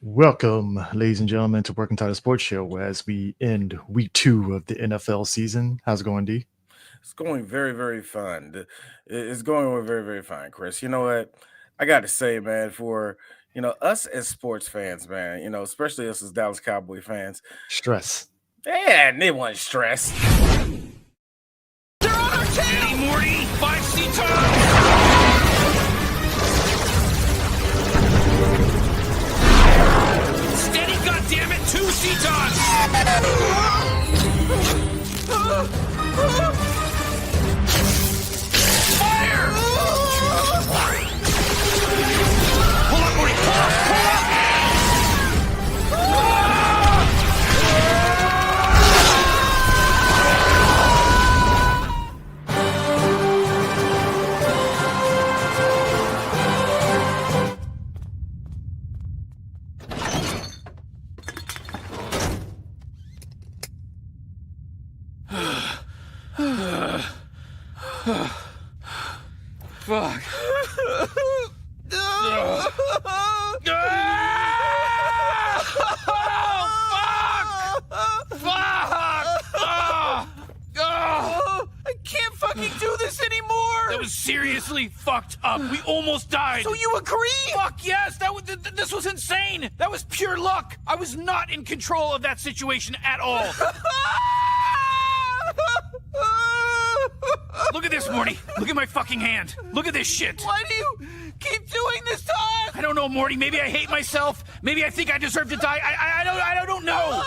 Welcome, ladies and gentlemen, to Working Title Sports Show as we end week 2 of the NFL season. How's it going, D? It's going very, very fun. It's going very, very fine, Chris. You know what? I got to say, man, for us as sports fans, man, especially us as Dallas Cowboy fans, Stress. yeah, they want stress. They're on our tail! Danny Morty, 5 seat Steady, goddammit, 2 seat Fire! Pull up, Morty, pull up! Fuck. I can't fucking do this anymore! That was seriously fucked up. We almost died. So you agree? Fuck yes! This was insane! That was pure luck! I was not in control of that situation at all. Look at this, Morty. Look at my fucking hand. Look at this shit. Why do you keep doing this to us? I don't know, Morty. Maybe I hate myself. Maybe I think I deserve to die. I don't know.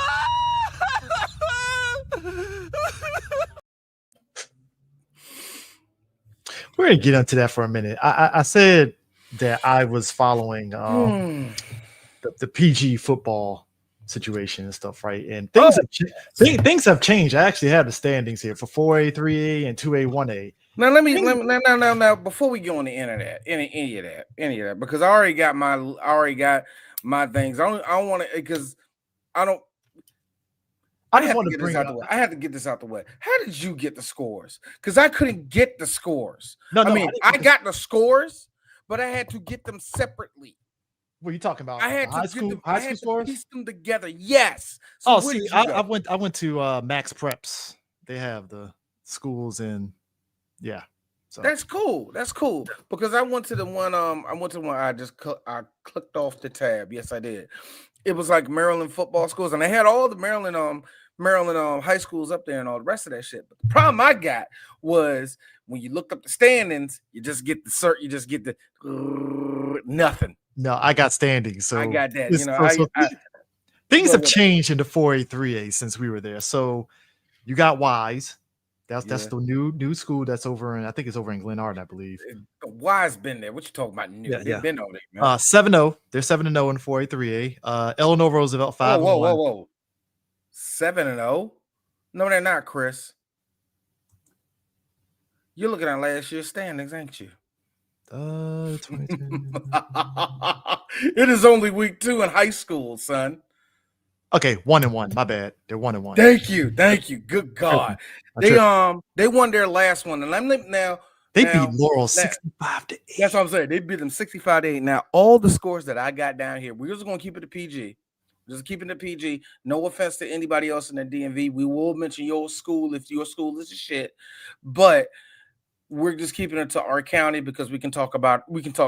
We're going to get into that for a minute. I said that I was following the PG football situation and stuff, right? And things have changed. I actually have the standings here for 4A, 3A, and 2A, 1A. Now, before we go on the end of that, any of that, because I already got my things. I don't want to, because I don't. I just want to bring this out the way. I had to get this out the way. How did you get the scores? Because I couldn't get the scores. I got the scores, but I had to get them separately. What are you talking about? I had to high school scores? piece them together. Yes. So I went to Max Preps. They have the schools in, yeah. So that's cool. That's cool because I went to the one. I clicked off the tab. Yes, I did. It was like Maryland football schools, and they had all the Maryland high schools up there and all the rest of that shit. But the problem I got was when you looked up the standings, you just get the cert. You just get the nothing. No, I got standings. So I got that. Things have changed in the 4A, 3A since we were there. So you got Wise. That's the new school that's over in, I think it's over in Glenarden, I believe. Wise been there. What you talking about? New? They've been over there, man. 7-0. They're 7-0 in 4A, 3A. Eleanor Roosevelt 5-1. Whoa. 7-0? No, they're not, Chris. You're looking at last year's standings, ain't you? 22. It is only week 2 in high school, son. Okay, 1-1. My bad. They're 1-1. Thank you. Good God. They won their last one, and they beat Laurel 65-8. That's what I'm saying. They beat them 65-8. Now, all the scores that I got down here, we're just gonna keep it to PG. Just keeping it PG. No offense to anybody else in the DMV. We will mention your school if your school is a shit, but we're just keeping it to our county because we can talk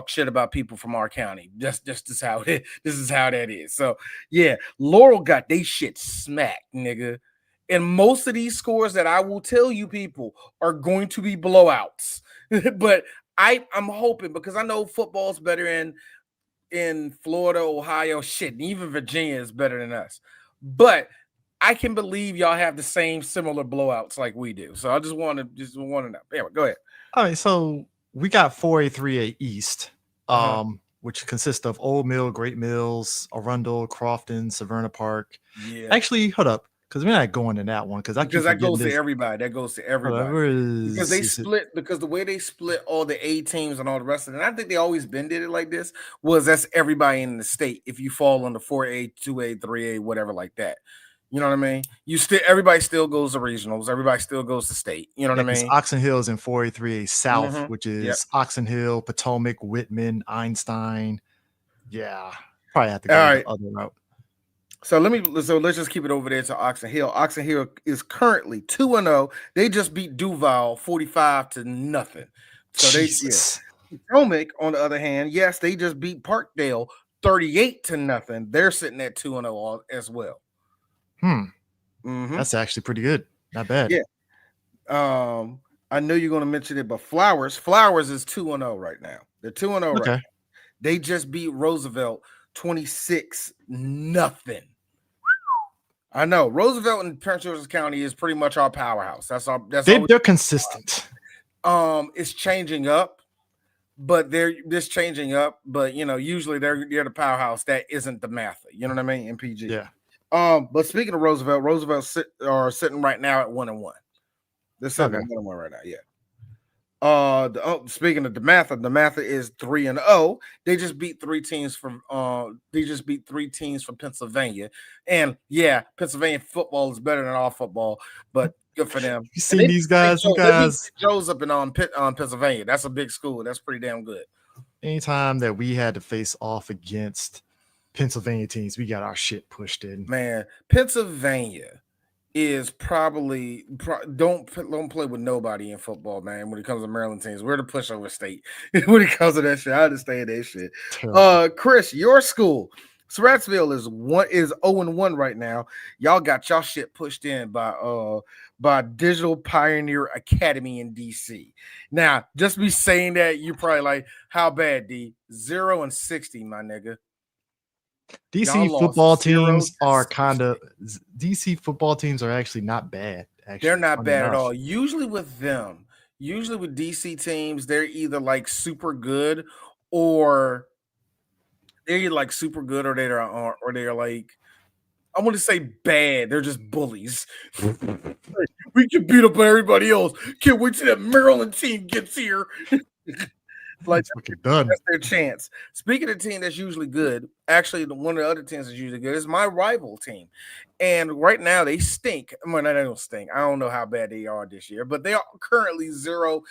shit about people from our county. This is how that is. So yeah, Laurel got they shit smacked, nigga. And most of these scores that I will tell you people are going to be blowouts. But I'm hoping, because I know football's better in Florida, Ohio, shit, and even Virginia is better than us. But I can believe y'all have the same similar blowouts like we do. So I just want to know. Anyway, go ahead. All right, so we got 4A, 3A East, which consists of Old Mill, Great Mills, Arundel, Crofton, Severna Park. Yeah. Actually, hold up, because we're not going in that one because that goes to everybody. That goes to everybody. Because they split, because the way they split all the A teams and all the rest of it, and I think they always been did it like this, was that's everybody in the state. If you fall on the 4A, 2A, 3A, whatever like that. You know what I mean? Everybody still goes to regionals. Everybody still goes to state. You know what I mean? Oxon Hill is in 4A, 3A South, which is Oxon Hill, Potomac, Whitman, Einstein. Yeah. Probably have to go the other route. So let's just keep it over there to Oxon Hill. Oxon Hill is currently 2-0. They just beat Duval 45-0. So Jesus. Potomac, on the other hand, yes, they just beat Parkdale 38-0. They're sitting at 2-0 as well. That's actually pretty good. Not bad. Yeah. I know you're going to mention it, but Flowers is 2-0 right now. They're 2-0 right now. They just beat Roosevelt 26-0. I know Roosevelt and Prince George's County is pretty much our powerhouse. They're consistent. It's changing up, but usually they're the powerhouse that isn't the math. You know what I mean? In PG. Yeah. But speaking of Roosevelt are sitting right now at 1-1. They're sitting at 1-1 right now. Yeah. Speaking of DeMatha is 3-0. They just beat three teams from Pennsylvania. And yeah, Pennsylvania football is better than all football, but good for them. You see these guys, Joe's up in Pennsylvania. That's a big school. That's pretty damn good. Anytime that we had to face off against Pennsylvania teams, we got our shit pushed in. Man, Pennsylvania is probably don't play with nobody in football, man. When it comes to Maryland teams, we're the pushover state. When it comes to that shit, I understand that shit. Chris, your school, Surrattsville is 0-1 right now. Y'all got y'all shit pushed in by Digital Pioneer Academy in DC. Now, just me saying that, you probably like, how bad, D? 0-60, my nigga. DC football teams are actually not bad. They're not bad at all. Usually with DC teams, they're either like super good or they're like I want to say bad. They're just bullies. We can beat up everybody else. Can't wait till that Maryland team gets here. Like that's their chance. Speaking of a team that's usually good, actually, one of the other teams that's usually good is my rival team. And right now they stink. I mean, they don't stink. I don't know how bad they are this year, but they are currently 0-2,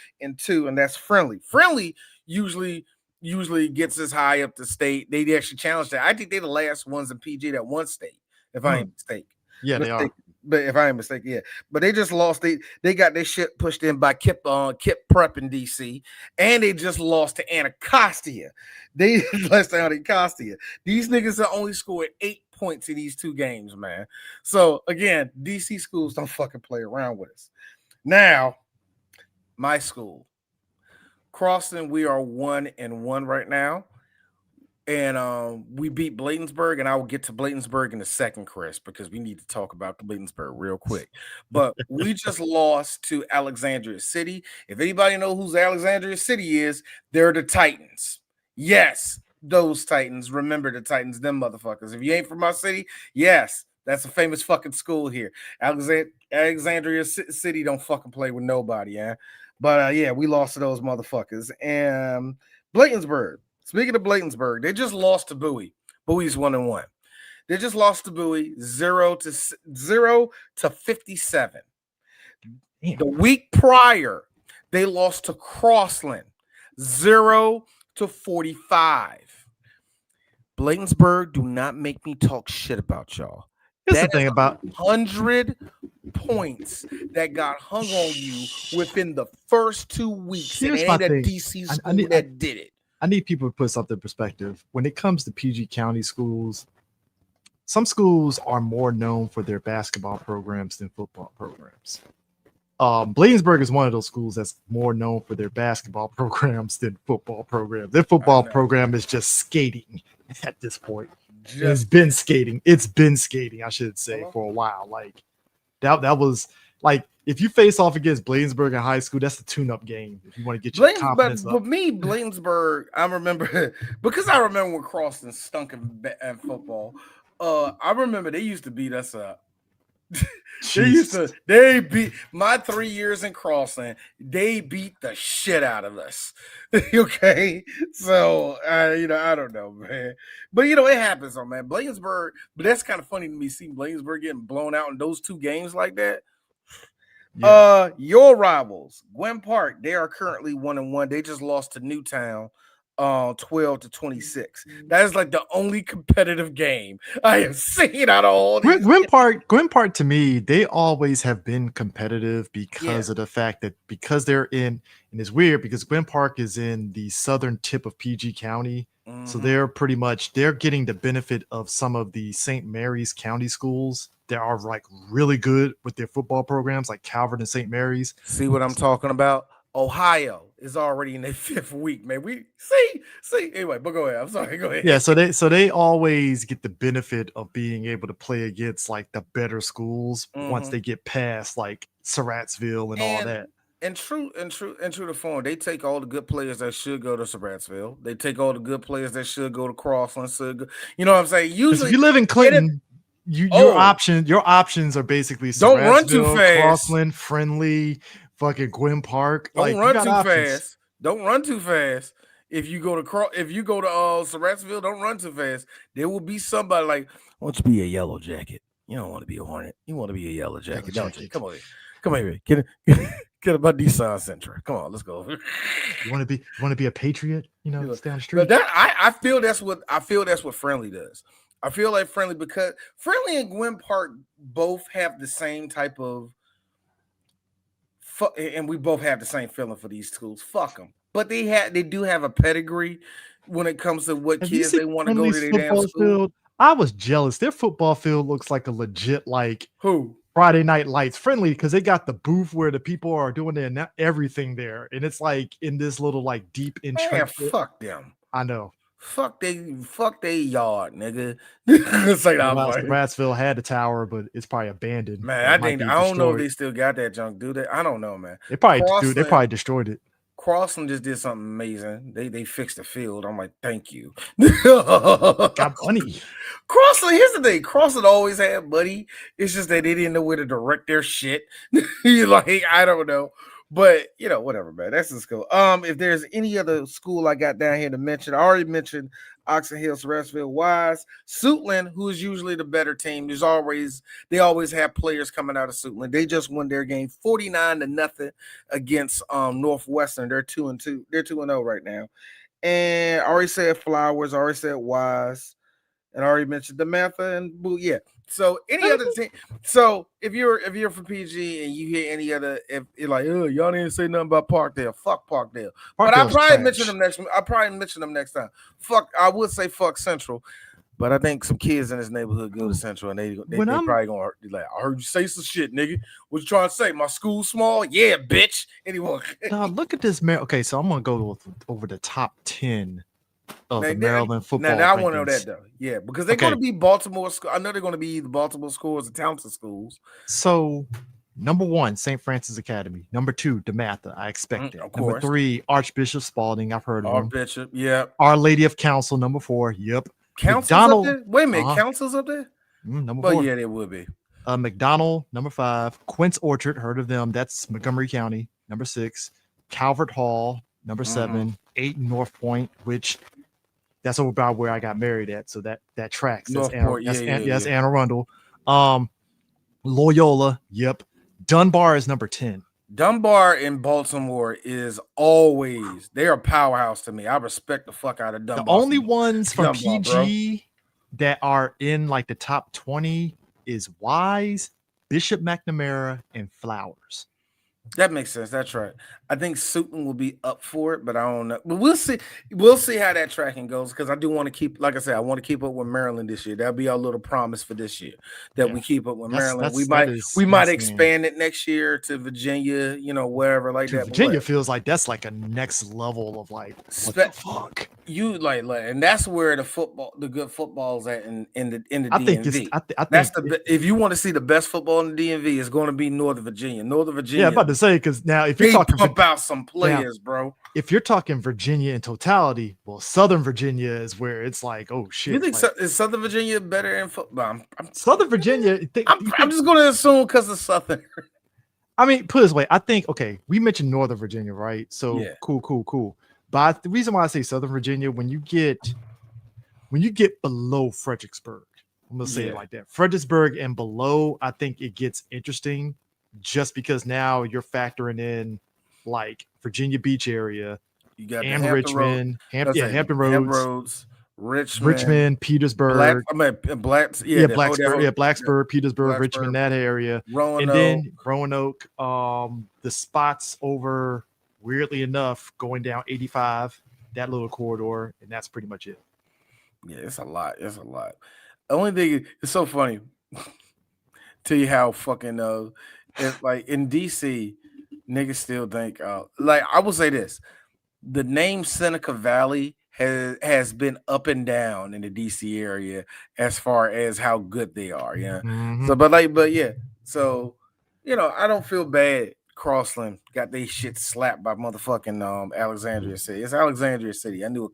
and that's Friendly. Friendly usually gets as high up the state. They actually challenge that. I think they're the last ones in PG that won state, if I ain't mistaken. Yeah, they are. But if I ain't mistaken, yeah. But they just lost. They got their shit pushed in by Kip Prep in DC, and they just lost to Anacostia. They lost to Anacostia. These niggas have only scored 8 points in these 2 games, man. So again, DC schools don't fucking play around with us. Now, my school, Croston, we are 1-1 right now. And we beat Bladensburg, and I will get to Bladensburg in a second, Chris, because we need to talk about Bladensburg real quick. But we just lost to Alexandria City. If anybody knows who Alexandria City is, they're the Titans. Yes, those Titans. Remember the Titans, them motherfuckers. If you ain't from my city, yes, that's a famous fucking school here. Alexandria City don't fucking play with nobody, yeah. But yeah, we lost to those motherfuckers. And Bladensburg. Speaking of Bladensburg, they just lost to Bowie. Bowie's 1-1. They just lost to Bowie 0-57. Damn. The week prior, they lost to Crossland 0-45. Bladensburg, do not make me talk shit about y'all. Here's the thing about 100 points that got hung on you within the first 2 weeks. Here's and ain't a DC school that did it. I need people to put something in perspective. When it comes to PG County schools, some schools are more known for their basketball programs than football programs. Bladensburg is one of those schools that's more known for their basketball programs than football programs. Their football program is just skating at this point. It's been skating, I should say, for a while. Like that was like, if you face off against Bladensburg in high school, that's a tune-up game. If you want to get your confidence up. But me, Bladensburg, I remember when Croston stunk in football. I remember they used to beat us up. They beat my 3 years in Crosland. They beat the shit out of us. Okay, so I don't know, man. But it happens, though, man. Bladensburg, but that's kind of funny to me seeing Bladensburg getting blown out in those 2 games like that. Yeah. Your rivals, Gwen Park, they are currently 1-1. They just lost to Newtown 12-26. That is like the only competitive game I have seen out of all these. Gwyn Park to me, they always have been competitive because of the fact that because they're in, and it's weird because Gwyn Park is in the southern tip of PG County. So they're getting the benefit of some of the St. Mary's County schools that are like really good with their football programs, like Calvert and St. Mary's. See what I'm talking about? Ohio is already in their 5th week, man. We see. Anyway, but go ahead. I'm sorry. Go ahead. Yeah, so they always get the benefit of being able to play against like the better schools once they get past like Surrattsville and all that. And true to form, they take all the good players that should go to Surrattsville. They take all the good players that should go to Crossland. You know what I'm saying? Usually, if you live in Clinton, your options are basically don't run too fast. Crossland, Friendly, fucking Gwyn Park. Don't run too fast. Don't run too fast. If you go to Surrattsville, don't run too fast. There will be somebody like, wants to be a Yellow Jacket. You don't want to be a Hornet. You want to be a Yellow Jacket, don't you? Come on here. Come here. Get about Nissan Sentra. Come on, let's go. You want to be a Patriot? You know, it's down the street. But I feel that's what Friendly does. I feel like Friendly, because Friendly and Gwyn Park both have the same type of, and we both have the same feeling for these schools. Fuck them, but they do have a pedigree when it comes to what kids they want to go to their damn school. Field? I was jealous. Their football field looks like a legit like Friday Night Lights Friendly, because they got the booth where the people are doing their everything there, and it's like in this little like deep entrenched. Man, fuck them. I know. Fuck they yard, nigga. It's like Surrattsville had a tower, but it's probably abandoned. Man, I don't know if they still got that junk, do they? I don't know, man. They probably destroyed it. Crossland just did something amazing. They fixed the field. I'm like, thank you. Got money. Crossland, here's the thing. Crossland always had money. It's just that they didn't know where to direct their shit. Like, I don't know. But whatever, man. That's the school. If there's any other school I got down here to mention, I already mentioned Oxon Hill, Surrattsville, Wise, Suitland, who is usually the better team. They always have players coming out of Suitland. They just won their game 49-0 against Northwestern. They're 2-2. They're 2-0 right now. And I already said Flowers. I already said Wise, and I already mentioned DeMatha and Boo. Yeah. So any other team. So if you're from PG and you hear any other, if you're like, oh, y'all didn't say nothing about Parkdale. Fuck Parkdale. But I'll probably mention them next time. I would say fuck Central, but I think some kids in this neighborhood go to Central and they probably gonna hurt. Like, I heard you say some shit, nigga. What you trying to say? My school's small? Yeah, bitch. Anyway. Now look at this. Okay, so I'm gonna go over the top 10 of the Maryland football. Now I want to know that though. Yeah, because they're going to be Baltimore. I know they're going to be the Baltimore schools, the Townsend schools. So, number 1, St. Francis Academy. Number 2, DeMatha. I expect it. Number 3, Archbishop Spalding. I've heard of him. Archbishop. Yep. Our Lady of Counsel. Number 4. Yep. Council's up there? Wait a minute. Council's up there? Number 4. Yeah, they would be. McDonald. Number 5. Quince Orchard. Heard of them. That's Montgomery County. Number 6. Calvert Hall. Number 7. 8 North Point, which that's over by where I got married at. So that tracks. That's Anne Arundel. Loyola. Yep. Dunbar is number 10. Dunbar in Baltimore is always, they're a powerhouse to me. I respect the fuck out of Dunbar. The only ones from PG that are in like the top 20 is Wise, Bishop McNamara, and Flowers. That makes sense. That's right. I think Suitland will be up for it, but I don't know. But we'll see. We'll see how that tracking goes, because I do want to keep, like I said, I want to keep up with Maryland this year. That'll be our little promise for this year, that we keep up with Maryland. We might expand it next year to Virginia, wherever like that. Virginia feels like that's like a next level of like, what the fuck? You like, and that's where the good football's at in the I DMV. Think if you want to see the best football in the DMV, it's going to be Northern Virginia. Yeah, I'm about to say, because now if you're talking about some players, bro. If you're talking Virginia in totality, well, Southern Virginia is where it's like, oh shit. You think is Southern Virginia better in football? Southern Virginia. I'm just going to assume because of Southern. I mean, put it this way. I think, okay, we mentioned Northern Virginia, right? So cool. But the reason why I say Southern Virginia, when you get below Fredericksburg, I'm gonna say it like that. Fredericksburg and below, I think it gets interesting, just because now you're factoring in like Virginia Beach area, You got and the Richmond, Hampton Roads, Richmond, Petersburg, Blacksburg, Petersburg, Richmond, that area, and then Roanoke. The spots over, weirdly enough, going down 85, that little corridor, and that's pretty much it. Yeah, it's a lot. It's a lot. The only thing, it's so funny. Tell you how fucking it's like in DC, niggas still think like I will say this: the name Seneca Valley has been up and down in the DC area as far as how good they are. Yeah. Mm-hmm. So, but yeah. So, I don't feel bad. Crossland got their shit slapped by motherfucking Alexandria City. It's Alexandria City. I knew a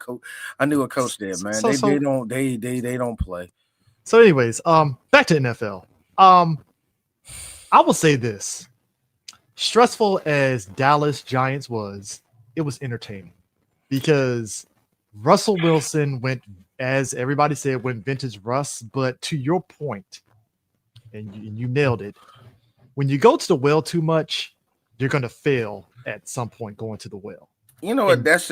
coach there, man. They don't play. So, anyways, back to NFL. I will say this: stressful as Dallas Giants was, it was entertaining because Russell Wilson went, as everybody said, went vintage Russ. But to your point, and you nailed it, when you go to the well too much, you're going to fail at some point going to the well. You know what? That's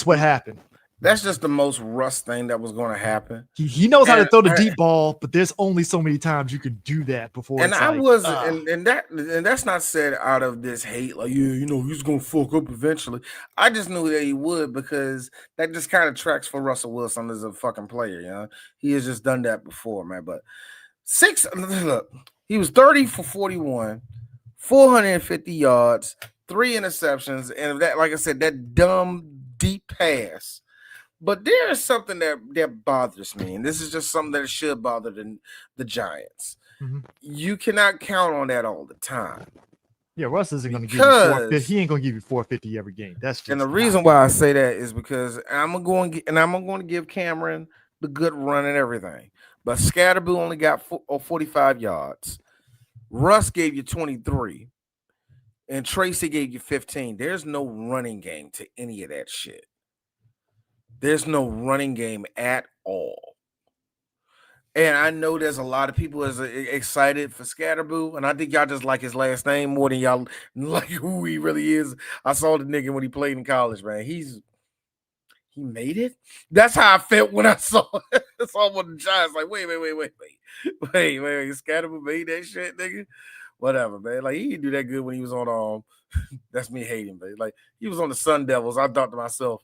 what happened. That's just the most Russ thing that was going to happen. He knows how to throw the deep ball, but there's only so many times you can do that before. And that's not said out of this hate, like he's going to fuck up eventually. I just knew that he would because that just kind of tracks for Russell Wilson as a fucking player. He has just done that before, man. But he was 30 for 41, 450 yards, 3 interceptions, and that, like I said, that dumb deep pass. But there is something that bothers me, and this is just something that should bother the Giants. Mm-hmm. You cannot count on that all the time. Yeah, Russ isn't going to give you 450. He ain't going to give you 450 every game. That's just, and the reason why I say that is because I'm going to give Cameron the good run and everything. But Scatterboo only got 45 yards. Russ gave you 23, and Tracy gave you 15. There's no running game to any of that shit. There's no running game at all. And I know there's a lot of people as excited for Scatterboo, and I think y'all just like his last name more than y'all like who he really is. I saw the nigga when he played in college, man. He made it. That's how I felt when I saw one of the Giants. Like, wait. Scatterboo made that shit, nigga. Whatever, man. Like, he didn't do that good when he was on that's me hating, but like he was on the Sun Devils. I thought to myself,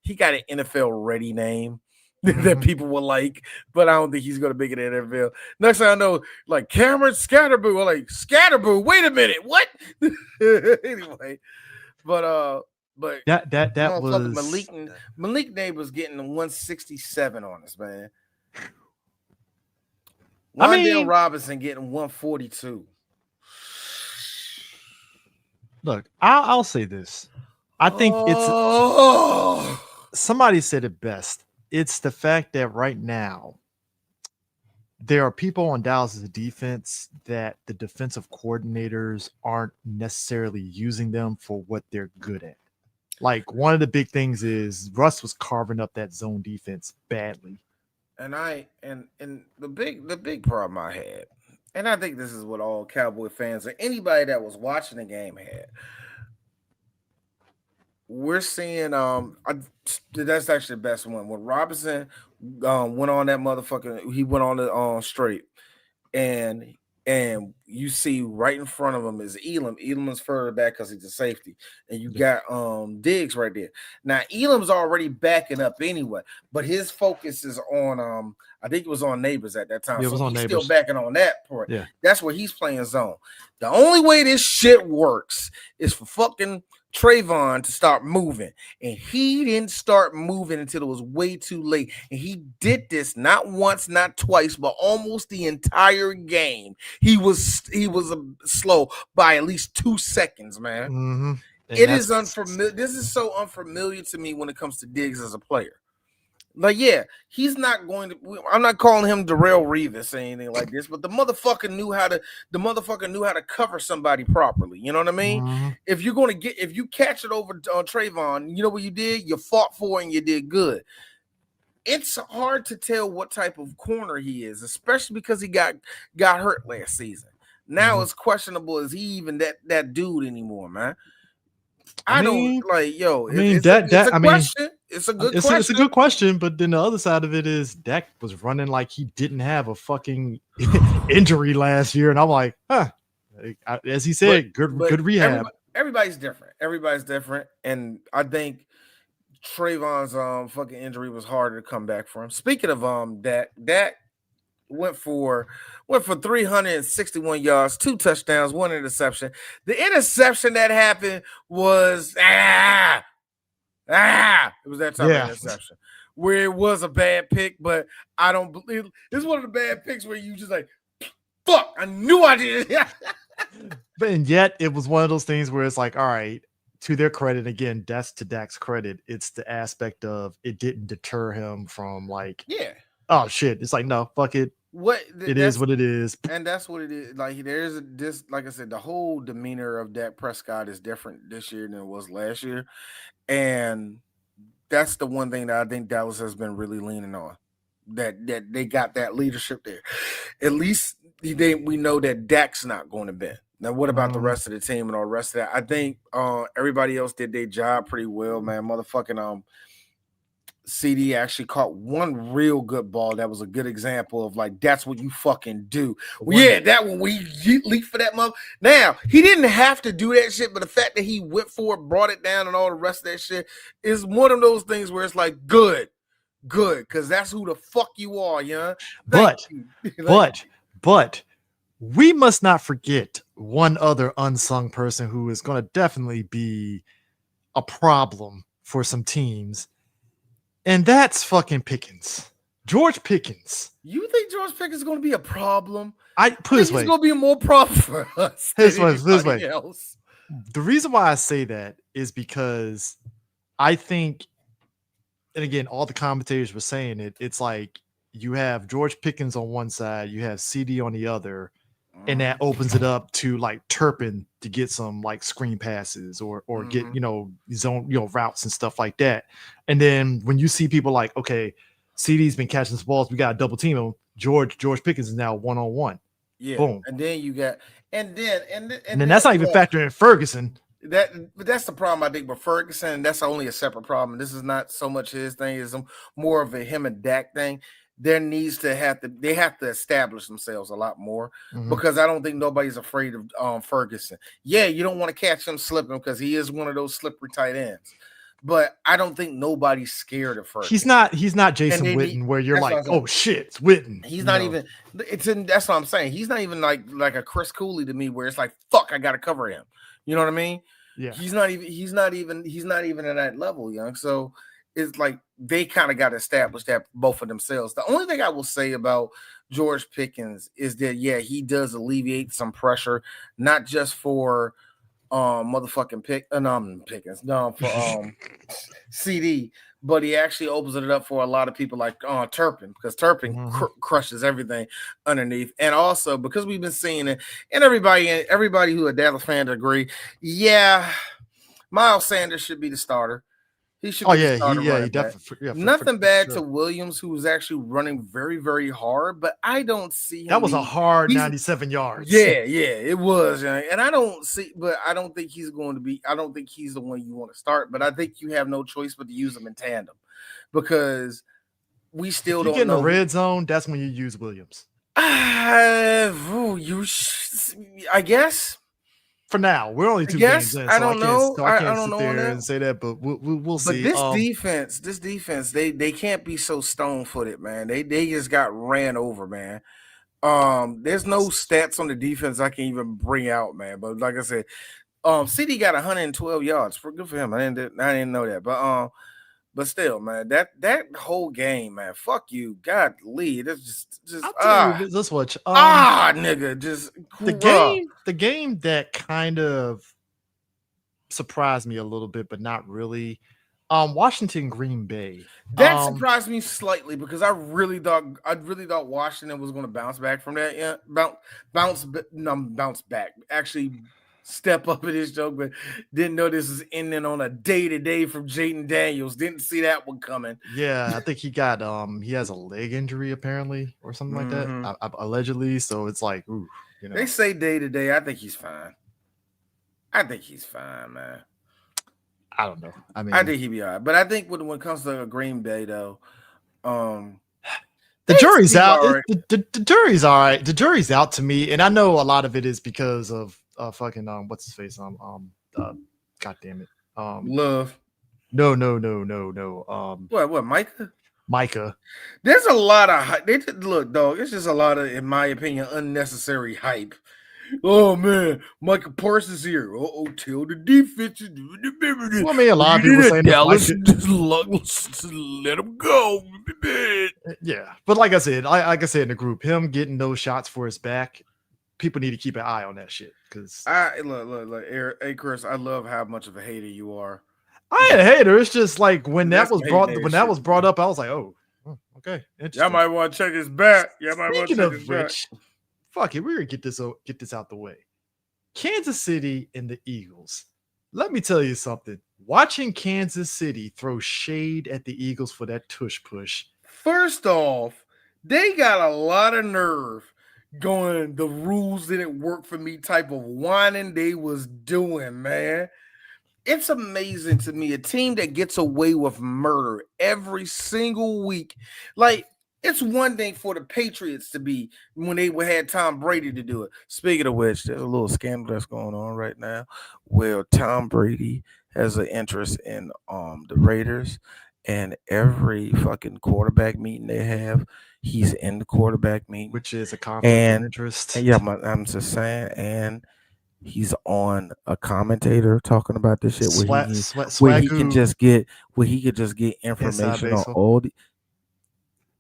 he got an NFL ready name that people will like, but I don't think he's going to make it in the NFL. Next thing I know, like Cameron Scatterboo. I'm like, Scatterboo, wait a minute, what? Anyway, but that was Malik Neighbors getting 167 on us, man. Wan'Dale Robinson getting 142. Look, I'll say this. I think somebody said it best. It's the fact that right now there are people on Dallas's defense that the defensive coordinators aren't necessarily using them for what they're good at. Like one of the big things is Russ was carving up that zone defense badly. And the big problem I had, and I think this is what all Cowboy fans or anybody that was watching the game had. We're seeing that's actually the best one. When Robinson went on that motherfucker, he went on the straight, and you see right in front of him is Elam. Elam's further back because he's a safety, and you got Diggs right there. Now Elam's already backing up anyway, but his focus is on I think it was on Neighbors at that time. Yeah, it was on Neighbors. Still backing on that part. Yeah, that's where he's playing zone. The only way this shit works is for fucking Trayvon to start moving, and he didn't start moving until it was way too late. And he did this not once, not twice, but almost the entire game. He was slow by at least 2 seconds, man. Mm-hmm. It is unfamiliar. This is so unfamiliar to me when it comes to Diggs as a player. Like, yeah, he's not going to. I'm not calling him Darrelle Revis or anything like this, but the motherfucker knew how to cover somebody properly. You know what I mean? Mm-hmm. If you catch it over on Trayvon, you know what you did? You fought for it and you did good. It's hard to tell what type of corner he is, especially because he got hurt last season. Now it's questionable. Is he even that dude anymore, man? I don't like, yo. I mean, it's a question. It's a good question. It's a good question, but then the other side of it is Dak was running like he didn't have a fucking injury last year, and I'm like, as he said, good rehab. Everybody's different, and I think Trayvon's fucking injury was harder to come back from. Speaking of Dak went for 361 yards, 2 touchdowns, 1 interception. The interception that happened was it was that type of interception where it was a bad pick, but I don't believe this is one of the bad picks where you just like, fuck, I knew I did it. And yet it was one of those things where it's like, all right, to their credit, again, that's to Dak's credit. It's the aspect of it didn't deter him from like, oh shit. It's like, no, fuck it. It is what it is. And that's what it is. Like like I said, the whole demeanor of Dak Prescott is different this year than it was last year. And that's the one thing that I think Dallas has been really leaning on. That they got that leadership there. At least we know that Dak's not going to bend. Now, what about the rest of the team and all the rest of that? I think everybody else did their job pretty well, man. Motherfucking CD actually caught one real good ball. That was a good example of like, that's what you fucking do. That one we leaped for that mother. Now, he didn't have to do that shit, but the fact that he went for it, brought it down, and all the rest of that shit is one of those things where it's like, good, because that's who the fuck you are, yeah. But we must not forget one other unsung person who is going to definitely be a problem for some teams. And that's fucking Pickens. George Pickens. You think George Pickens is going to be a problem? I put this way. He's going to be more problem for us. This way. Else. The reason why I say that is because I think, and again, all the commentators were saying it, it's like you have George Pickens on one side, you have CD on the other, and that opens it up to like Turpin to get some like screen passes or get, zone, routes and stuff like that. And then when you see people like, okay, CD's been catching some balls, we got to double team him. George Pickens is now 1-on-1. Yeah. Boom. And then you got, and then that's not even factoring in Ferguson. But that's the problem, I think, with Ferguson. That's only a separate problem. This is not so much his thing, it's more of a him and Dak thing. They have to establish themselves a lot more because I don't think nobody's afraid of Ferguson. Yeah, you don't want to catch him slipping because he is one of those slippery tight ends. But I don't think nobody's scared of Ferguson. He's not Jason Witten where you're like, oh shit, it's Witten. He's not even. That's what I'm saying. He's not even like a Chris Cooley to me where it's like, fuck, I got to cover him. You know what I mean? Yeah. He's not even at that level, young. So it's like they kind of got to establish that both of themselves. The only thing I will say about George Pickens is that he does alleviate some pressure, not just for motherfucking Pickens, for CD, but he actually opens it up for a lot of people like Turpin, because Turpin crushes everything underneath. And also because we've been seeing it, and everybody who a Dallas fan agree, Miles Sanders should be the starter. He should be the starter. He definitely. Nothing bad to Williams, who was actually running very, very hard, but I don't see him. That was a hard 97 yards. Yeah, it was. And I don't think he's going to be. I don't think he's the one you want to start, but I think you have no choice but to use them in tandem because we still don't know. In the red zone, that's when you use Williams. I guess. For now, we're only 2 games in. So I don't know. I can't sit there and say that, but we'll see. But this defense, they can't be so stone-footed, man. They just got ran over, man. There's no stats on the defense I can even bring out, man. But like I said, CD got 112 yards. Good for him. I didn't know that, but still, man, that whole game, man, fuck you, godly. That's just let's watch. Nigga, just the game that kind of surprised me a little bit, but not really. Washington Green Bay. That surprised me slightly because I really thought Washington was going to bounce back from that. Yeah, bounce back. Actually, step up in this joke, but didn't know this was ending on a day-to-day from Jaden Daniels. Didn't see that one coming. Yeah, I think he got he has a leg injury apparently or something like that, allegedly. So it's like, ooh, They say day-to-day. I think he's fine. Man. I don't know. I mean, I think he'd be all right. But I think when it comes to Green Bay, though, the jury's out. Right. The jury's all right. The jury's out to me, and I know a lot of it is because of fucking what's his face god damn it Love. No. What Micah. There's a lot of hype. Look, dog. It's just a lot of, in my opinion, unnecessary hype. Oh man, Micah Parsons here. Tell the defense. Well, I mean, a lot of people saying Dallas, just let him go. Yeah, but like I said in the group, him getting those shots for his back, people need to keep an eye on that shit. Because look, Eric, hey Chris, I love how much of a hater you are. I ain't a hater. It's just like when that was brought up, I was like, oh, okay, interesting. Y'all might want to check his back. Speaking of which, fuck it, we're gonna get this out the way. Kansas City and the Eagles. Let me tell you something. Watching Kansas City throw shade at the Eagles for that tush push. First off, they got a lot of nerve going, the rules didn't work for me type of whining they was doing, man. It's amazing to me, a team that gets away with murder every single week. Like, it's one thing for the Patriots to be when they had Tom Brady to do it. Speaking of which, there's a little scandal that's going on right now where Tom Brady has an interest in the Raiders, and every fucking quarterback meeting they have, he's in the quarterback meeting, which is a conflict of interest. Yeah, I'm just saying, and he's on a commentator talking about this shit where he can just get information on all the.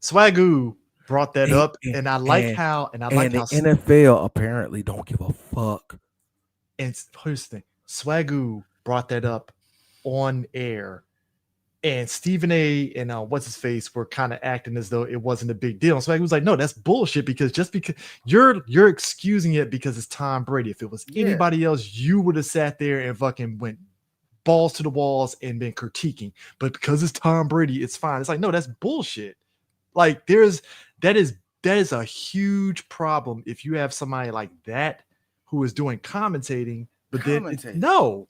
Swagoo brought that up, and I like how the NFL apparently don't give a fuck. And here's the thing: Swagoo brought that up on air, and Stephen A. and what's his face were kind of acting as though it wasn't a big deal. And Swagoo was like, "No, that's bullshit. Because just because you're excusing it because it's Tom Brady. If it was anybody else, you would have sat there and fucking went balls to the walls and been critiquing. But because it's Tom Brady, it's fine." It's like, no, that's bullshit. Like that is a huge problem if you have somebody like that who is doing commentating, but then no.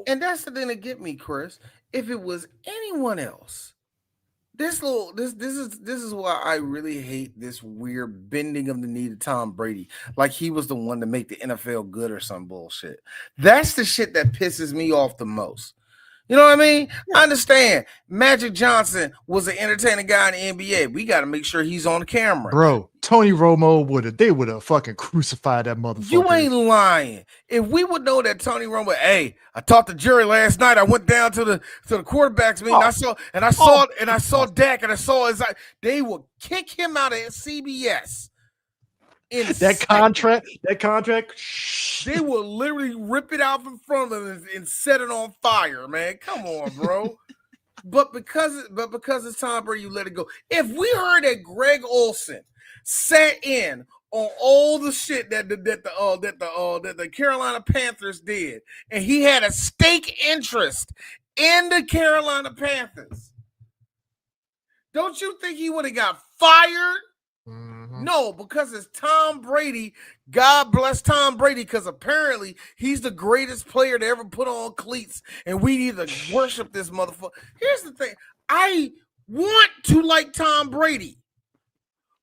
And that's the thing that get me, Chris. If it was anyone else, this is why I really hate this weird bending of the knee to Tom Brady. Like he was the one to make the NFL good or some bullshit. That's the shit that pisses me off the most. You know what I mean? Yeah. I understand. Magic Johnson was an entertaining guy in the NBA. We got to make sure he's on the camera. Bro, Tony Romo would have fucking crucified that motherfucker. You ain't lying. If we would know that Tony Romo, hey, I talked to Jerry last night. I went down to the quarterbacks meeting. I saw Dak, and I saw they will kick him out of CBS. That contract, they will literally rip it out from front of him and set it on fire, man. Come on, bro. but because it's Tom Brady, you let it go. If we heard that Greg Olsen sat in on all the shit that the Carolina Panthers did, and he had a stake interest in the Carolina Panthers, don't you think he would have got fired? Mm-hmm. No, because it's Tom Brady. God bless Tom Brady, because apparently he's the greatest player to ever put on cleats, and we need to worship this motherfucker. Here's the thing. I want to like Tom Brady,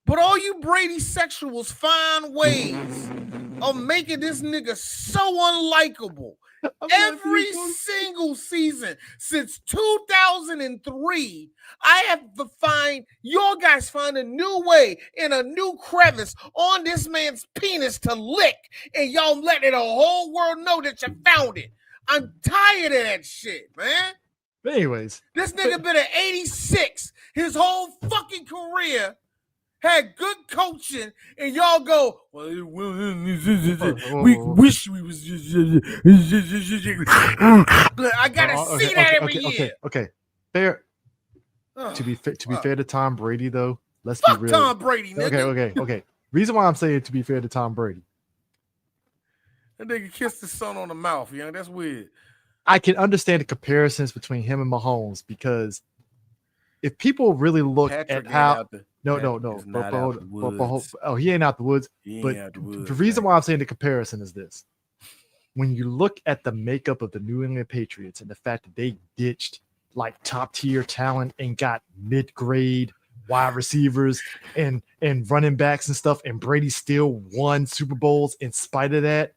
but all you Brady sexuals find ways of making this nigga so unlikable. Every single season since 2003, I have to find your guys find a new way in a new crevice on this man's penis to lick, and y'all letting the whole world know that you found it. I'm tired of that shit, man. But anyways, this nigga been at 86 his whole fucking career. Had good coaching, and y'all go, well, we wish we was I gotta see that every year. Okay. Fair. To be fair to Tom Brady, though, let's be real. Tom Brady, nigga. Okay. Reason why I'm saying to be fair to Tom Brady. That nigga kissed his son on the mouth, that's weird. I can understand the comparisons between him and Mahomes, because if people really look at how he ain't out the woods. But the reason why I'm saying the comparison is this: when you look at the makeup of the New England Patriots and the fact that they ditched like top tier talent and got mid-grade wide receivers and running backs and stuff, and Brady still won Super Bowls in spite of that.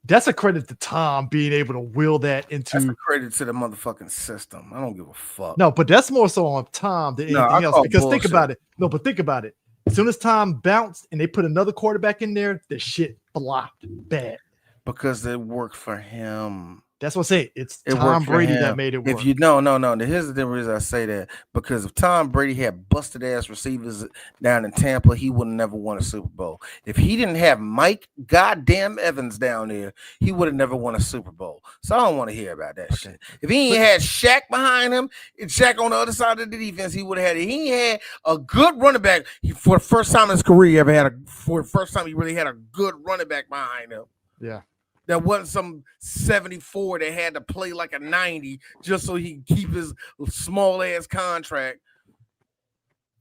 That's a credit to Tom being able to will that into. That's a credit to the motherfucking system. I don't give a fuck. No, but that's more so on Tom than anything else. Because bullshit. think about it. No, but think about it. As soon as Tom bounced and they put another quarterback in there, the shit flopped bad. Because it worked for him. That's what I say. It's Tom Brady that made it work. If you no. Here's the different reason I say that. Because if Tom Brady had busted ass receivers down in Tampa, he would have never won a Super Bowl. If he didn't have Mike goddamn Evans down there, he would have never won a Super Bowl. So I don't want to hear about that shit. If he ain't had Shaq behind him and Shaq on the other side of the defense, he would have had it. He had a good running back for the first time in his career. He ever had for the first time he really had a good running back behind him. Yeah. There wasn't some 74 that had to play like a 90 just so he could keep his small ass contract.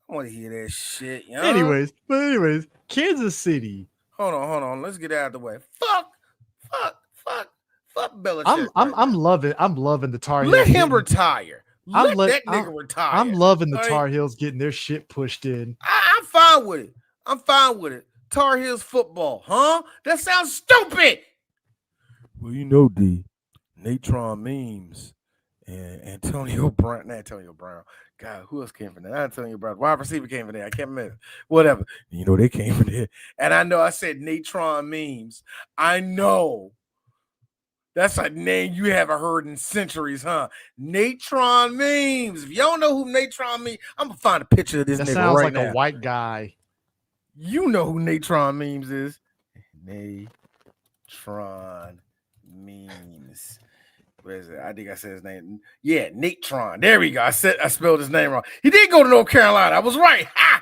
I want to hear that shit. You know? Anyways, Kansas City. Hold on. Let's get out of the way. Fuck Belichick. I'm loving the Tar Heels. Let him retire. Let that nigga retire. I'm loving the Tar Heels getting their shit pushed in. I'm fine with it. Tar Heels football, huh? That sounds stupid. Well, you know, Natron Memes and Antonio Brown. God, who else came from there? Antonio Brown. Wide receiver came from there. I can't remember. Whatever. You know, they came from there. And I know I said Natron Memes. I know. That's a name you haven't heard in centuries, huh? Natron Memes. If you don't know who Natron Memes, I'm going to find a picture of this nigga right now. That sounds like a white guy. You know who Natron Memes is. Natron Memes. Where is it? I think I said his name. Yeah, Natron. There we go. I spelled his name wrong. He did go to North Carolina. I was right. Ha!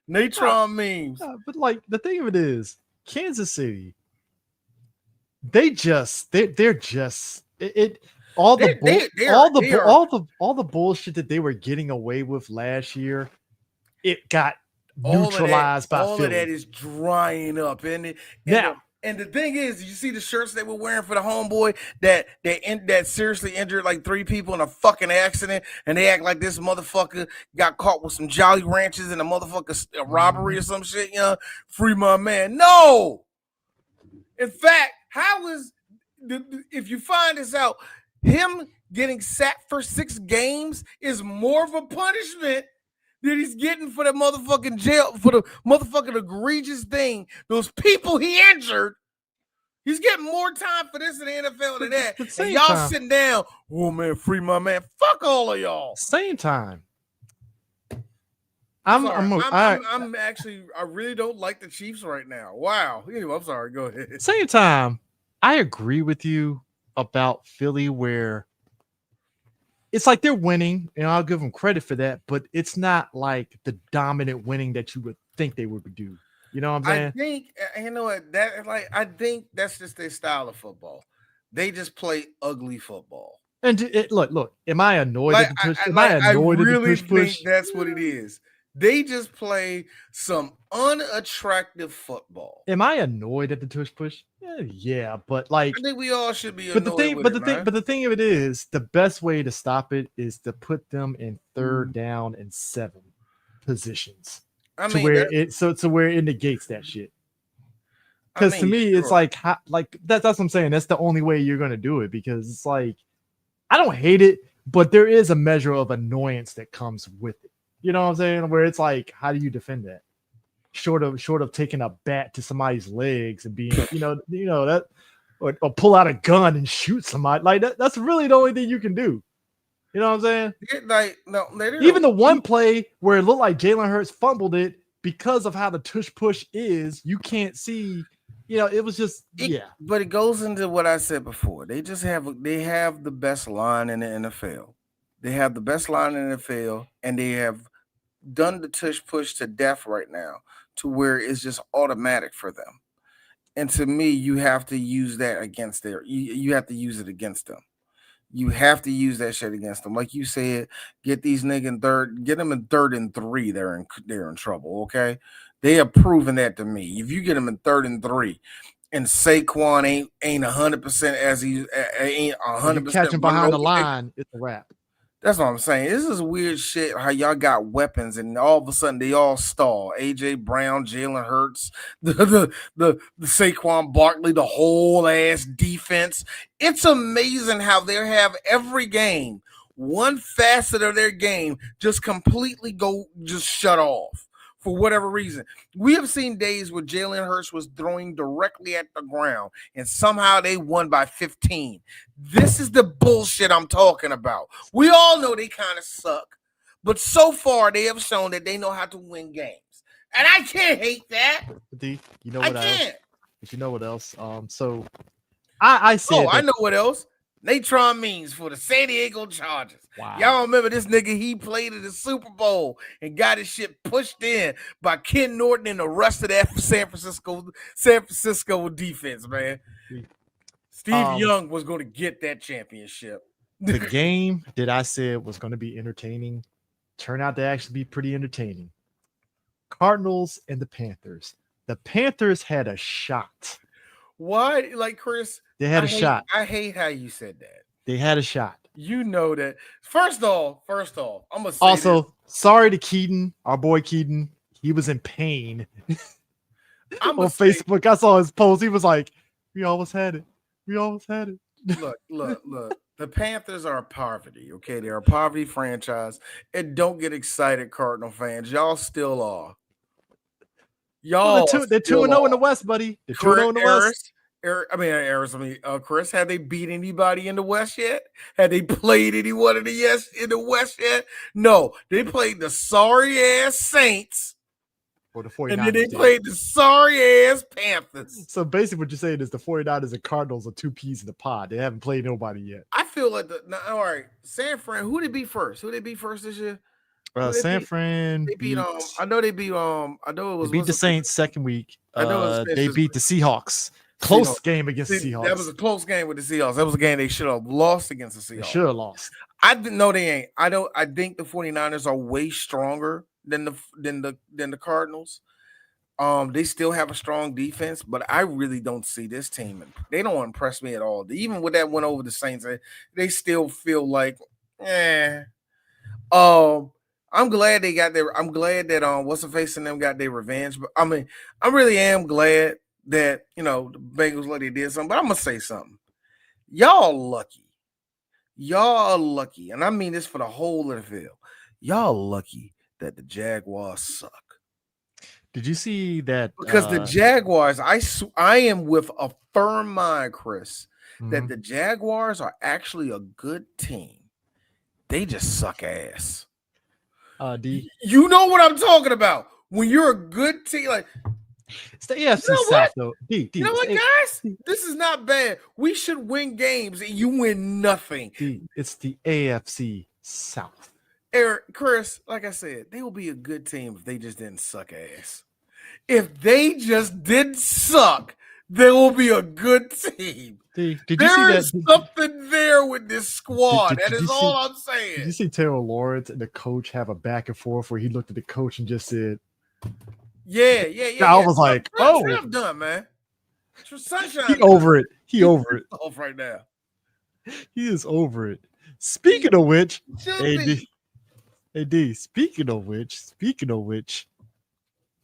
Natron Memes. But like the thing of it is, Kansas City. They're just all the bullshit that they were getting away with last year. It got neutralized by Philly. All of that is drying up, isn't it? And the thing is, you see the shirts they were wearing for the homeboy that seriously injured like 3 people in a fucking accident, and they act like this motherfucker got caught with some Jolly Ranchers and a robbery or some shit. You know, free my man. No. In fact, if you find this out, him getting sacked for 6 games is more of a punishment that he's getting for the motherfucking jail, for the motherfucking egregious thing. Those people he injured, he's getting more time for this in the NFL than that. And y'all sitting down, oh man, free my man. Fuck all of y'all. Same time. I really don't like the Chiefs right now. Wow. Anyway, I'm sorry. Go ahead. Same time, I agree with you about Philly where it's like they're winning, and I'll give them credit for that, but it's not like the dominant winning that you would think they would do. You know what I'm saying? I think, you know what, I think that's just their style of football. They just play ugly football. And look, am I annoyed at the push? I really think that's what it is. They just play some unattractive football. Am I annoyed at the tush push? Yeah, but like I think we all should be annoyed. But the thing of it is, the best way to stop it is to put them in 3rd down and 7 positions. Where it negates that shit. Because to me, it's like that's what I'm saying. That's the only way you're gonna do it, because it's like I don't hate it, but there is a measure of annoyance that comes with it. You know what I'm saying? Where it's like, how do you defend that? Short of taking a bat to somebody's legs and being, you know that, or pull out a gun and shoot somebody like that. That's really the only thing you can do. You know what I'm saying? Even the one play where it looked like Jalen Hurts fumbled it because of how the tush push is, you can't see. You know, it was just But it goes into what I said before. They have the best line in the NFL. They have the best line in the NFL, and they have done the tush push to death right now, to where it's just automatic for them. And to me, you have to use that against you have to use it against them. You have to use that shit against them. Like you said, get these niggas in 3rd, get them in 3rd and 3. They're in trouble. Okay. They have proven that to me. If you get them in 3rd and 3 and Saquon ain't 100% as he ain't 100%. You catch him behind the line, it's a wrap. That's what I'm saying. This is weird shit. How y'all got weapons and all of a sudden they all stall. AJ Brown, Jalen Hurts, the Saquon Barkley, the whole ass defense. It's amazing how they have every game, one facet of their game just completely just shut off. For whatever reason, we have seen days where Jalen Hurts was throwing directly at the ground and somehow they won by 15. This is the bullshit I'm talking about. We all know they kind of suck, but so far they have shown that they know how to win games. And I can't hate that. D, you know what I else? can't. But you know what else? So I said I know what else. Natron Means for the San Diego Chargers. Wow. Y'all remember this nigga? He played in the Super Bowl and got his shit pushed in by Ken Norton and the rest of that San Francisco defense, man. Steve Young was going to get that championship. The game that I said was going to be entertaining turned out to actually be pretty entertaining. Cardinals and the Panthers. The Panthers had a shot. Why? Like, Chris, they had a shot. I hate how you said that. They had a shot. You know that. First off, I'm gonna say also this. Sorry to Keaton, our boy Keaton. He was in pain on Facebook. I saw his post. He was like, "We almost had it. We almost had it." Look. The Panthers are a poverty. Okay, they're a poverty franchise. And don't get excited, Cardinal fans. Y'all still are. Y'all, they're 2-0 in the West, buddy. They're 2-0 in the West. Chris, have they beat anybody in the West yet? Have they played anyone in the West yet? No, they played the sorry ass Saints. Or the 49ers. And then they played the sorry ass Panthers. So basically, what you're saying is the 49ers and Cardinals are two peas in the pod. They haven't played nobody yet. I feel like all right, San Fran. Who did they beat first? Who did they beat first this year? San Fran. They beat I know they beat I know it was. They beat the Saints second week. I know they beat the Seahawks. Close game against the Seahawks. That was a close game with the Seahawks. That was a game they should have lost against the Seahawks. They should have lost. I didn't know they ain't. I think the 49ers are way stronger than the Cardinals. They still have a strong defense, but I really don't see this team. They don't impress me at all. Even with that win over the Saints, they still feel like, I'm glad they got their. I'm glad that what's the face in them got their revenge. But I mean, I really am glad that the Bengals let they did something. But I'm gonna say something. Y'all lucky. Y'all are lucky, and I mean this for the whole NFL. Y'all lucky that the Jaguars suck. Did you see that? Because the Jaguars, I am with a firm mind, Chris, that the Jaguars are actually a good team. They just suck ass. D. You know what I'm talking about. When you're a good team, like it's the AFC South, though. D, you know what, guys? This is not bad. We should win games, and you win nothing. D, it's the AFC South. Eric, Chris, like I said, they will be a good team if they just didn't suck ass. If they just didn't suck, they will be a good team. Did you there see is something there with this squad. That is all I'm saying. Did you see Taylor Lawrence and the coach have a back and forth where he looked at the coach and just said, Yeah. I was like, I'm done, man. Sunshine. He over it. He over it. Off right now. He is over it. Speaking of which, AD, speaking of which,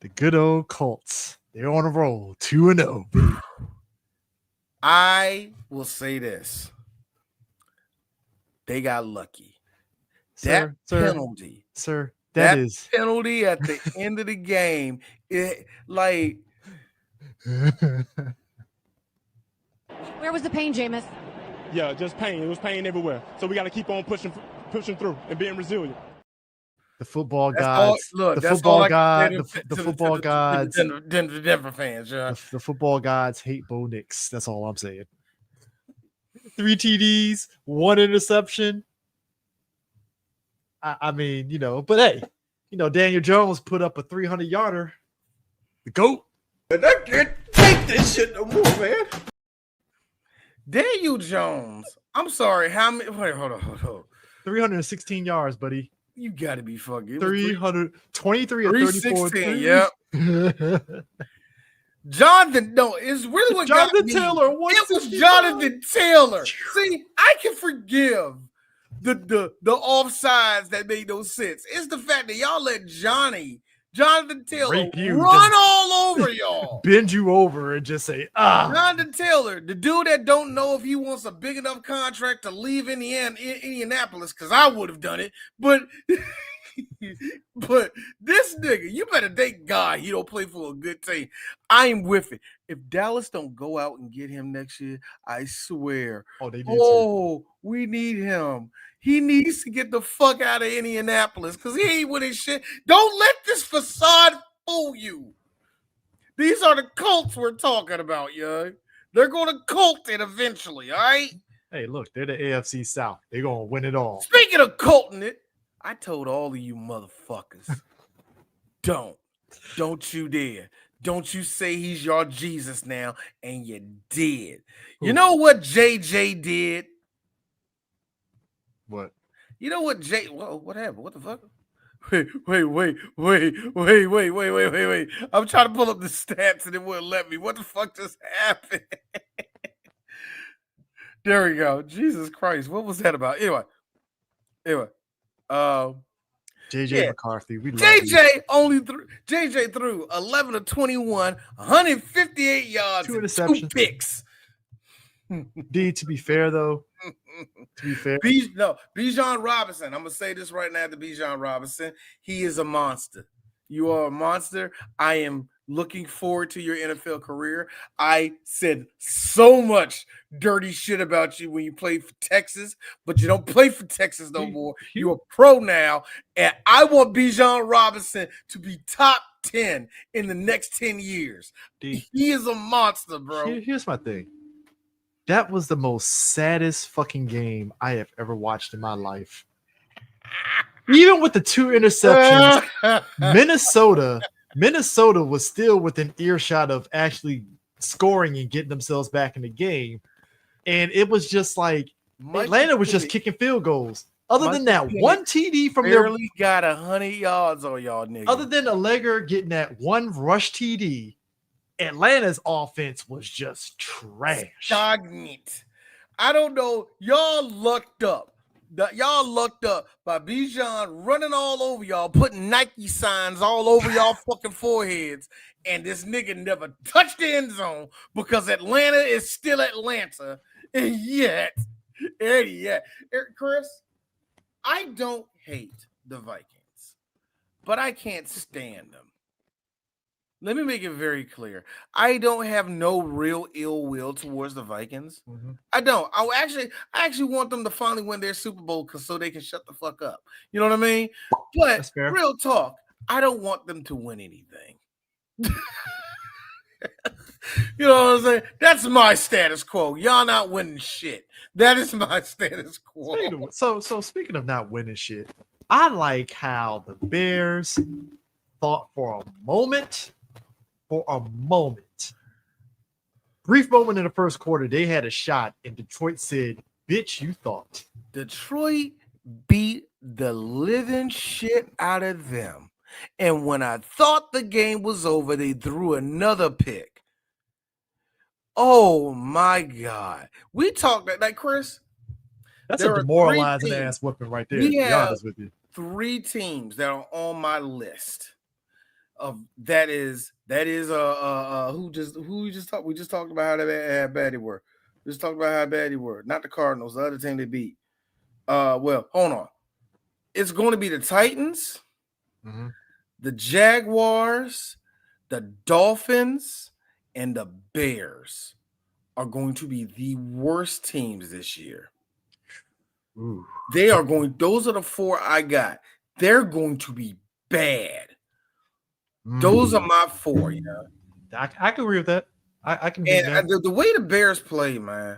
the good old Colts, they're on a roll, 2-0. I will say this. They got lucky. That penalty. Sir, that is penalty at the end of the game. Where was the pain, Jameis? Yeah, just pain. It was pain everywhere. So we got to keep on pushing through and being resilient. The football gods, the football gods, Denver fans, yeah. The football gods hate Bo Nix. That's all I'm saying. 3 TDs, 1 interception. I mean, but hey, Daniel Jones put up a 300-yarder. The GOAT. But I can't take this shit no more, man. Daniel Jones. I'm sorry. How many? Wait, hold on. 316 yards, buddy. You got to be fucking 323 or 316. Yep. Jonathan, no, it's really what got Jonathan me. Taylor. It was Jonathan Taylor. See, I can forgive the offsides that made no sense. It's the fact that y'all let Jonathan Taylor run all over y'all. Bend you over and just say, Jonathan Taylor, the dude that don't know if he wants a big enough contract to leave Indianapolis, because I would have done it, but but this nigga, you better thank God he don't play for a good team. I am with it. If Dallas don't go out and get him next year, I swear. We need him. He needs to get the fuck out of Indianapolis because he ain't with his shit. Don't let this facade fool you. These are the Colts we're talking about, yo. They're going to cult it eventually, all right? Hey, look, they're the AFC South. They're going to win it all. Speaking of culting it, I told all of you motherfuckers, don't you dare. Don't you say he's your Jesus now, and you did. You know what JJ did? What? You know what what happened? What the fuck? Wait. I'm trying to pull up the stats and it wouldn't let me. What the fuck just happened? There we go. Jesus Christ. What was that about? Anyway. JJ McCarthy. We love JJ threw 11 of 21, 158 yards, 2 interceptions, 2 picks. D, to be fair, though, Bijan Robinson. I'm gonna say this right now to Bijan Robinson. He is a monster. You are a monster. I am looking forward to your NFL career. I said so much dirty shit about you when you played for Texas, but you don't play for Texas no more. You're a pro now, and I want Bijan Robinson to be top 10 in the next 10 years. D, he is a monster, bro. Here's my thing. That was the most saddest fucking game I have ever watched in my life. Even with the 2 interceptions, Minnesota was still within earshot of actually scoring and getting themselves back in the game. And it was just like Atlanta was just kicking field goals. Other than that one TD from barely got 100 yards on y'all niggas. Other than Allegra getting that one rush TD, Atlanta's offense was just trash. Stagnant. I don't know. Y'all lucked up. Y'all lucked up by Bijan running all over y'all, putting Nike signs all over y'all fucking foreheads, and this nigga never touched the end zone because Atlanta is still Atlanta. And yet, Chris, I don't hate the Vikings, but I can't stand them. Let me make it very clear. I don't have no real ill will towards the Vikings. Mm-hmm. I don't. I actually want them to finally win their Super Bowl so they can shut the fuck up. You know what I mean? But real talk, I don't want them to win anything. You know what I'm saying? That's my status quo. Y'all not winning shit. That is my status quo. So speaking of not winning shit, I like how the Bears thought for a brief moment in the first quarter, they had a shot, and Detroit said, "Bitch, you thought." Detroit beat the living shit out of them. And when I thought the game was over, they threw another pick. Oh my God. We talked like Chris. That's a demoralizing ass weapon right there, to be honest with you. 3 teams that are on my list. We just talked about how bad they were. We just talked about how bad they were. Not the Cardinals, the other team they beat. Well, hold on. It's going to be the Titans, the Jaguars, the Dolphins, and the Bears are going to be the worst teams this year. Ooh. Those are the 4 I got. They're going to be bad. Those are my 4, you know. I can agree with that. I can. And the way the Bears play, man.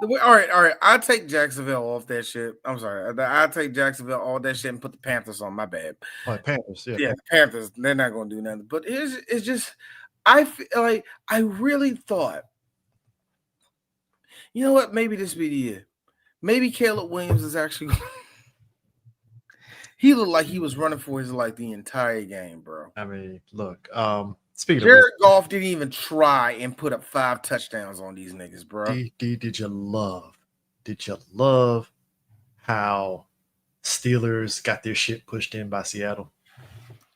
All right. I'll take Jacksonville off that shit. I'm sorry. I'll take Jacksonville all that shit and put the Panthers on. My bad. Oh, Panthers, yeah. Yeah, the Panthers. They're not going to do nothing. But it's just, I feel like I really thought, you know what? Maybe this be the year. Maybe Caleb Williams is actually. He looked like he was running for his life the entire game, bro. I mean, look, Speaking Jared of Goff didn't even try and put up 5 touchdowns on these niggas, bro. which, did you love how Steelers got their shit pushed in by Seattle?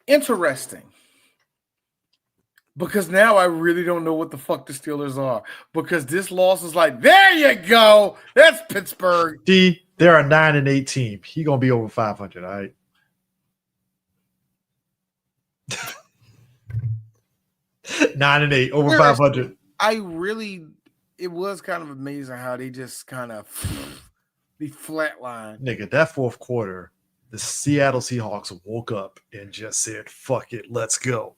Interesting. Because now I really don't know what the fuck the Steelers are. Because this loss is like, there you go. That's Pittsburgh. They're a 9-8 team. He gonna be over 500, all right? 9-8, over 500. It was kind of amazing how they just kind of be flatline. Nigga, that fourth quarter, the Seattle Seahawks woke up and just said, fuck it, let's go.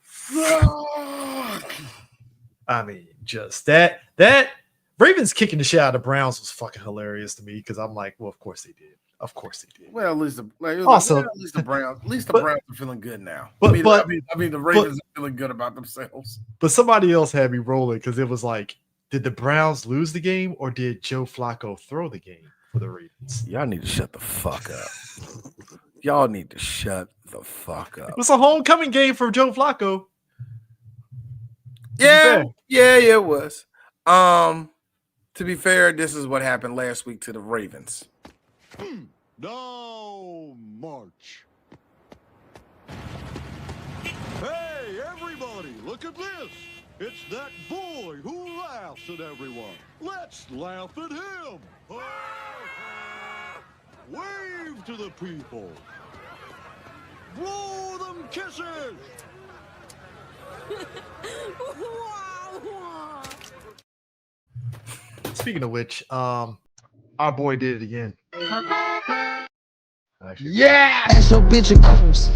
I mean, just that Ravens kicking the shit out of the Browns was fucking hilarious to me because I'm like, well, of course they did. Of course they did. Well, at least the Browns are feeling good now. But the Ravens are feeling good about themselves. But somebody else had me rolling because it was like, did the Browns lose the game or did Joe Flacco throw the game for the Ravens? Y'all need to shut the fuck up. Y'all need to shut the fuck up. It was a homecoming game for Joe Flacco. Yeah, it was. To be fair, this is what happened last week to the Ravens. No march. Hey, everybody, look at this. It's that boy who laughs at everyone. Let's laugh at him. Wave to the people. Blow them kisses. Speaking of which, our boy did it again. Actually, Yeah! That's your bitch a curse.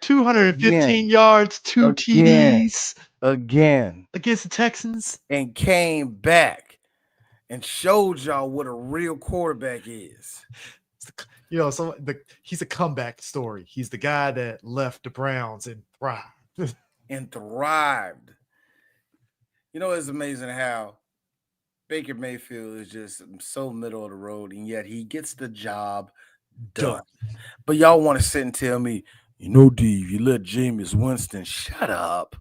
215 yards, 2 TDs Again. against the Texans. And came back and showed y'all what a real quarterback is. You know, he's a comeback story. He's the guy that left the Browns and thrived. You know, it's amazing how Baker Mayfield is just so middle of the road, and yet he gets the job done. But y'all want to sit and tell me, you know, D, you let Jameis Winston shut up.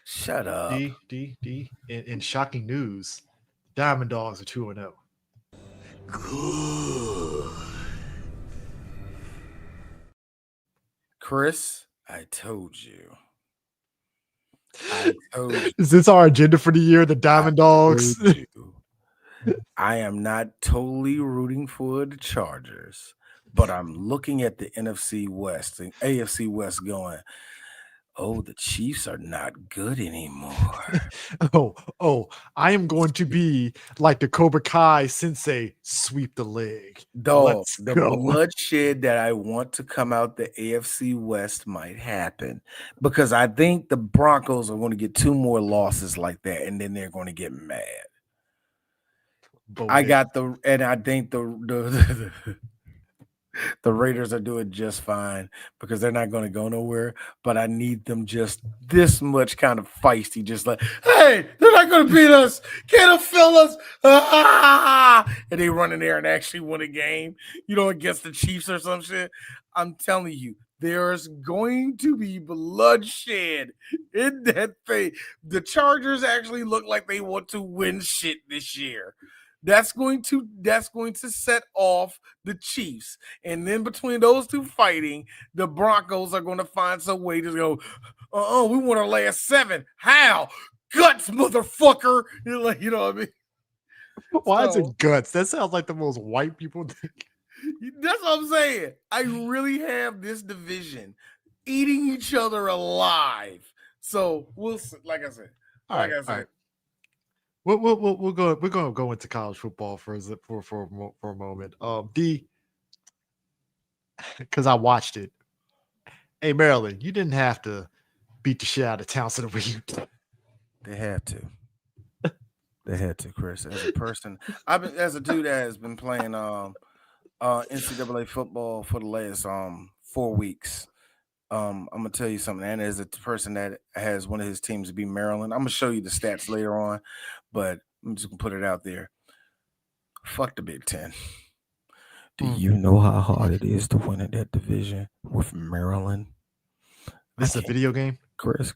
Shut up. D. In shocking news, Diamond Dogs are 2-0. Good. Chris, I told you. Is this our agenda for the year? The Diamond Dogs? I am not totally rooting for the Chargers, but I'm looking at the NFC West and AFC West going, oh, the Chiefs are not good anymore. I am going to be like the Cobra Kai sensei, sweep the leg. Dog, the bloodshed that I want to come out the AFC West might happen because I think the Broncos are going to get 2 more losses like that, and then they're going to get mad. I think the Raiders are doing just fine because they're not going to go nowhere, but I need them just this much kind of feisty, just like, hey, they're not going to beat us. Get them, fellas. And they run in there and actually win a game, against the Chiefs or some shit. I'm telling you, there's going to be bloodshed in that thing. The Chargers actually look like they want to win shit this year. That's going to set off the Chiefs. And then between those two fighting, the Broncos are going to find some way to go, we want our last 7. How? Guts, motherfucker. You know what I mean? Why is it guts? That sounds like the most white people think. That's what I'm saying. I really have this division eating each other alive. So we'll see, like I said. All right. We're going to go into college football for a moment. D, because I watched it. Hey, Maryland, you didn't have to beat the shit out of Townsend the way you did. They had to. They had to, Chris. As a person, as a dude that has been playing NCAA football for the last 4 weeks. I'm gonna tell you something, and as a person that has one of his teams to be Maryland, I'm gonna show you the stats later on, but I'm just gonna put it out there. Fuck the Big Ten. Do you know how hard it is to win in that division with Maryland? This is a video game. Chris,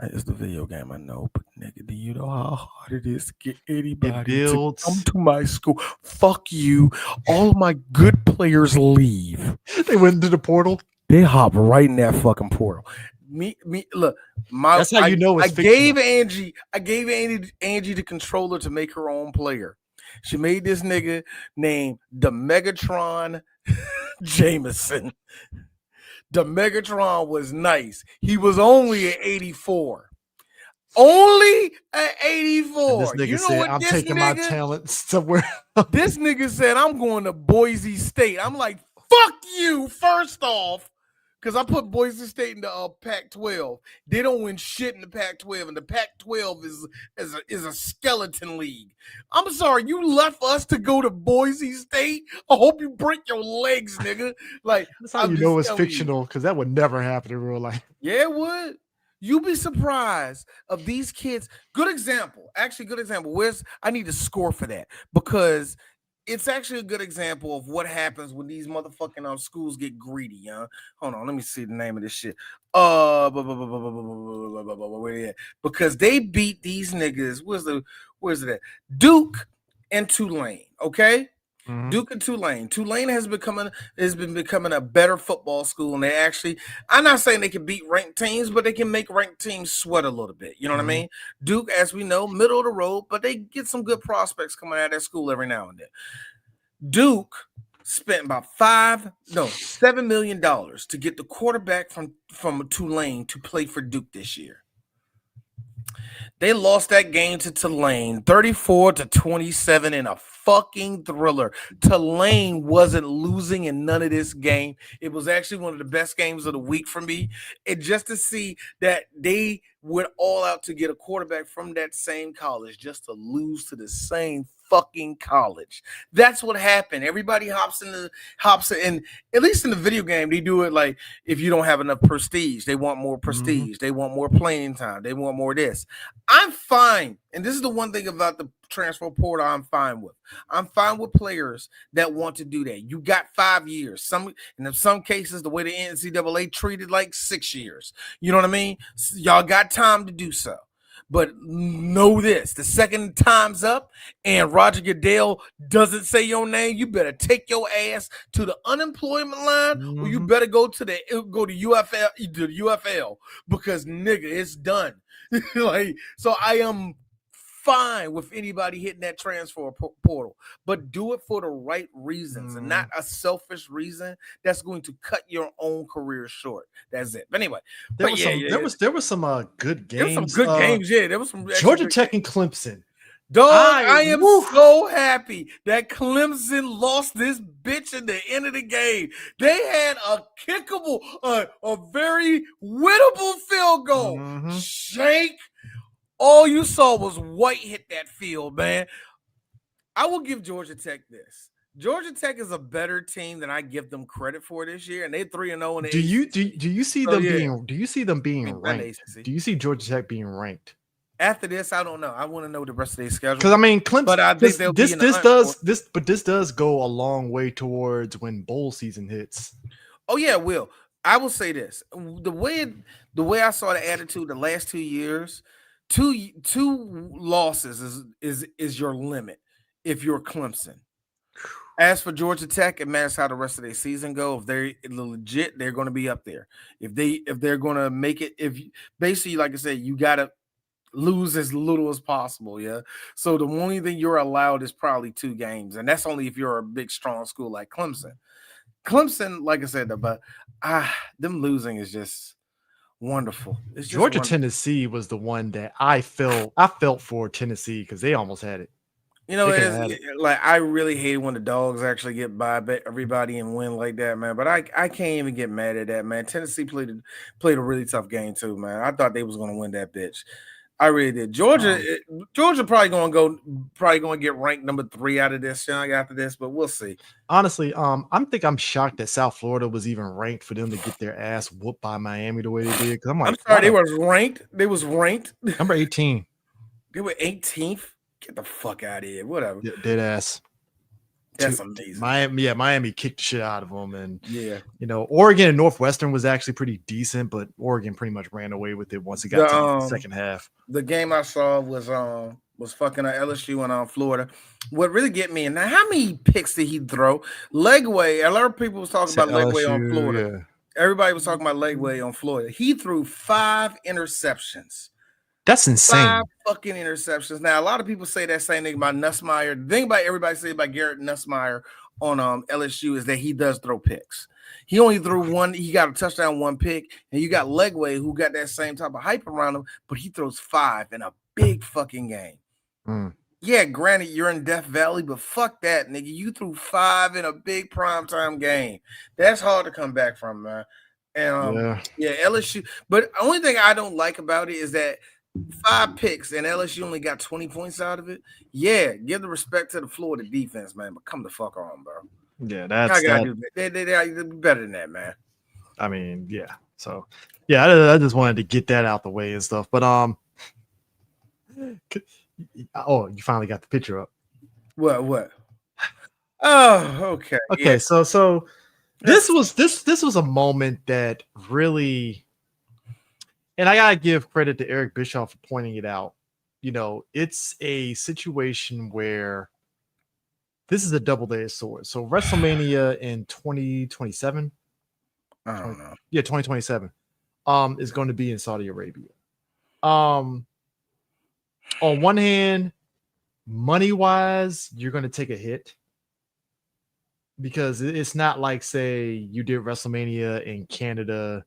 it's the video game, I know, but nigga, do you know how hard it is to get anybody builds- to come to my school? Fuck you. All of my good players leave. They went into the portal. They hop right in that fucking portal. Look, That's how you know it's I gave Angie the controller to make her own player. She made this nigga named the Megatron Jameson. The Megatron was nice. He was only at 84. Only at 84. And this nigga said, I'm taking my talents somewhere. This nigga said, I'm going to Boise State. I'm like, fuck you, first off. Because I put Boise State in the Pac-12. They don't win shit in the Pac-12, and the Pac-12 is a skeleton league. I'm sorry, you left us to go to Boise State? I hope you break your legs, nigga. Like, That's how you know it's fictional, because that would never happen in real life. Yeah, it would. You'd be surprised of these kids. Good example. Actually, good example. I need to score for that, because it's actually a good example of what happens when these motherfucking schools get greedy, huh? Hold on, let me see the name of this shit. Because they beat these niggas. Where's it at? Duke and Tulane, okay? Mm-hmm. Duke and Tulane. Tulane has been becoming a better football school, and I'm not saying they can beat ranked teams, but they can make ranked teams sweat a little bit. You know what I mean? Duke, as we know, middle of the road, but they get some good prospects coming out of that school every now and then. Duke spent about $7 million to get the quarterback from Tulane to play for Duke this year. They lost that game to Tulane 34-27 in a fucking thriller. Tulane wasn't losing in none of this game. It was actually one of the best games of the week for me. And just to see that they went all out to get a quarterback from that same college just to lose to the same fucking college. That's what happened. Everybody hops in, at least in the video game, they do it like if you don't have enough prestige, they want more prestige. They want more playing time. They want more of this. I'm fine. And this is the one thing about the transfer portal I'm fine with. I'm fine with players that want to do that. You got 5 years. In some cases, the way the NCAA treated like 6 years. You know what I mean? Y'all got time to do so. But know this, the second time's up and Roger Goodell doesn't say your name, you better take your ass to the unemployment line, or you better go to UFL, because nigga, it's done. So I am fine with anybody hitting that transfer portal, but do it for the right reasons and not a selfish reason that's going to cut your own career short. That's it. But anyway, there was some good games. There was some good games. Yeah, there was some Georgia Tech and Clemson. Dog, I am so happy that Clemson lost this bitch at the end of the game. They had a kickable, a very winnable field goal. Shake. All you saw was White hit that field, man. I will give Georgia Tech this. Georgia Tech is a better team than I give them credit for this year, and they're 3-0. Do you see them being? Do you see them being ranked? Do you see Georgia Tech being ranked? After this, I don't know. I want to know the rest of their schedule. Because I mean, Clemson. But I think this does go a long way towards when bowl season hits. Oh yeah, it will. I will say this: the way I saw the attitude the last 2 years. Two losses is your limit if you're Clemson. As for Georgia Tech, it matters how the rest of their season go. If they're legit, they're going to be up there. If they're going to make it, basically, like I said, you got to lose as little as possible. Yeah. So the only thing you're allowed is probably 2 games, and that's only if you're a big, strong school like Clemson. Clemson, like I said, but them losing is just wonderful. Georgia Tennessee was the one that I felt for Tennessee because they almost had it. You know, like I really hate when the dogs actually get by everybody and win like that, man. But I can't even get mad at that, man. Tennessee played a really tough game too, man. I thought they was gonna win that bitch. I really did. Georgia probably gonna get ranked number 3 out of this after this, but we'll see. Honestly, I'm shocked that South Florida was even ranked for them to get their ass whooped by Miami the way they did. Because I'm sorry, they was ranked. They was ranked number 18. They were 18th. Get the fuck out of here. Whatever. Dead ass. That's amazing. Miami kicked the shit out of them, and Yeah, Oregon and Northwestern was actually pretty decent, but Oregon pretty much ran away with it once it got to the second half. The game I saw was fucking LSU and Florida. What really get me, and now how many picks did he throw? Legway. A lot of people was talking about Legway on Florida. Yeah. Everybody was talking about Legway on Florida. He threw 5 interceptions. That's insane. 5 fucking interceptions. Now, a lot of people say that same thing about Nussmeier. The thing about everybody say about Garrett Nussmeier on LSU is that he does throw picks. He only threw 1. He got a touchdown, 1 pick. And you got Legway, who got that same type of hype around him, but he throws 5 in a big fucking game. Yeah, granted, you're in Death Valley, but fuck that, nigga. You threw 5 in a big primetime game. That's hard to come back from, man. And LSU. But the only thing I don't like about it is that 5 picks and LSU only got 20 points out of it. Yeah, give the respect to the Florida defense, man. But come the fuck on, bro. Yeah, that's they be better than that, man. I mean, yeah. So, I just wanted to get that out the way and stuff. But oh, you finally got the picture up. What? Oh, okay. Okay, yeah. so this was a moment that really. And I gotta give credit to Eric Bischoff for pointing it out. It's a situation where this is a double-edged sword. So WrestleMania in 2027, I don't know. Yeah, 2027, is going to be in Saudi Arabia. On one hand, money-wise, you're going to take a hit because it's not like, say, you did WrestleMania in Canada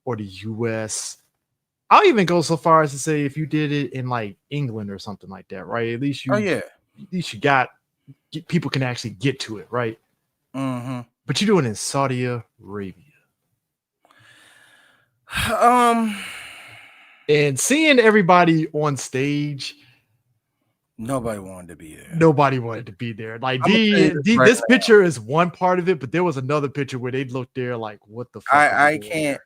or the US. I'll even go so far as to say if you did it in like England or something like that, right? At least you got people can actually get to it, right? Mm-hmm. But you're doing it in Saudi Arabia. And seeing everybody on stage, nobody wanted to be there. Nobody wanted to be there. Like this picture is one part of it, but there was another picture where they looked there like, what the fuck? I can't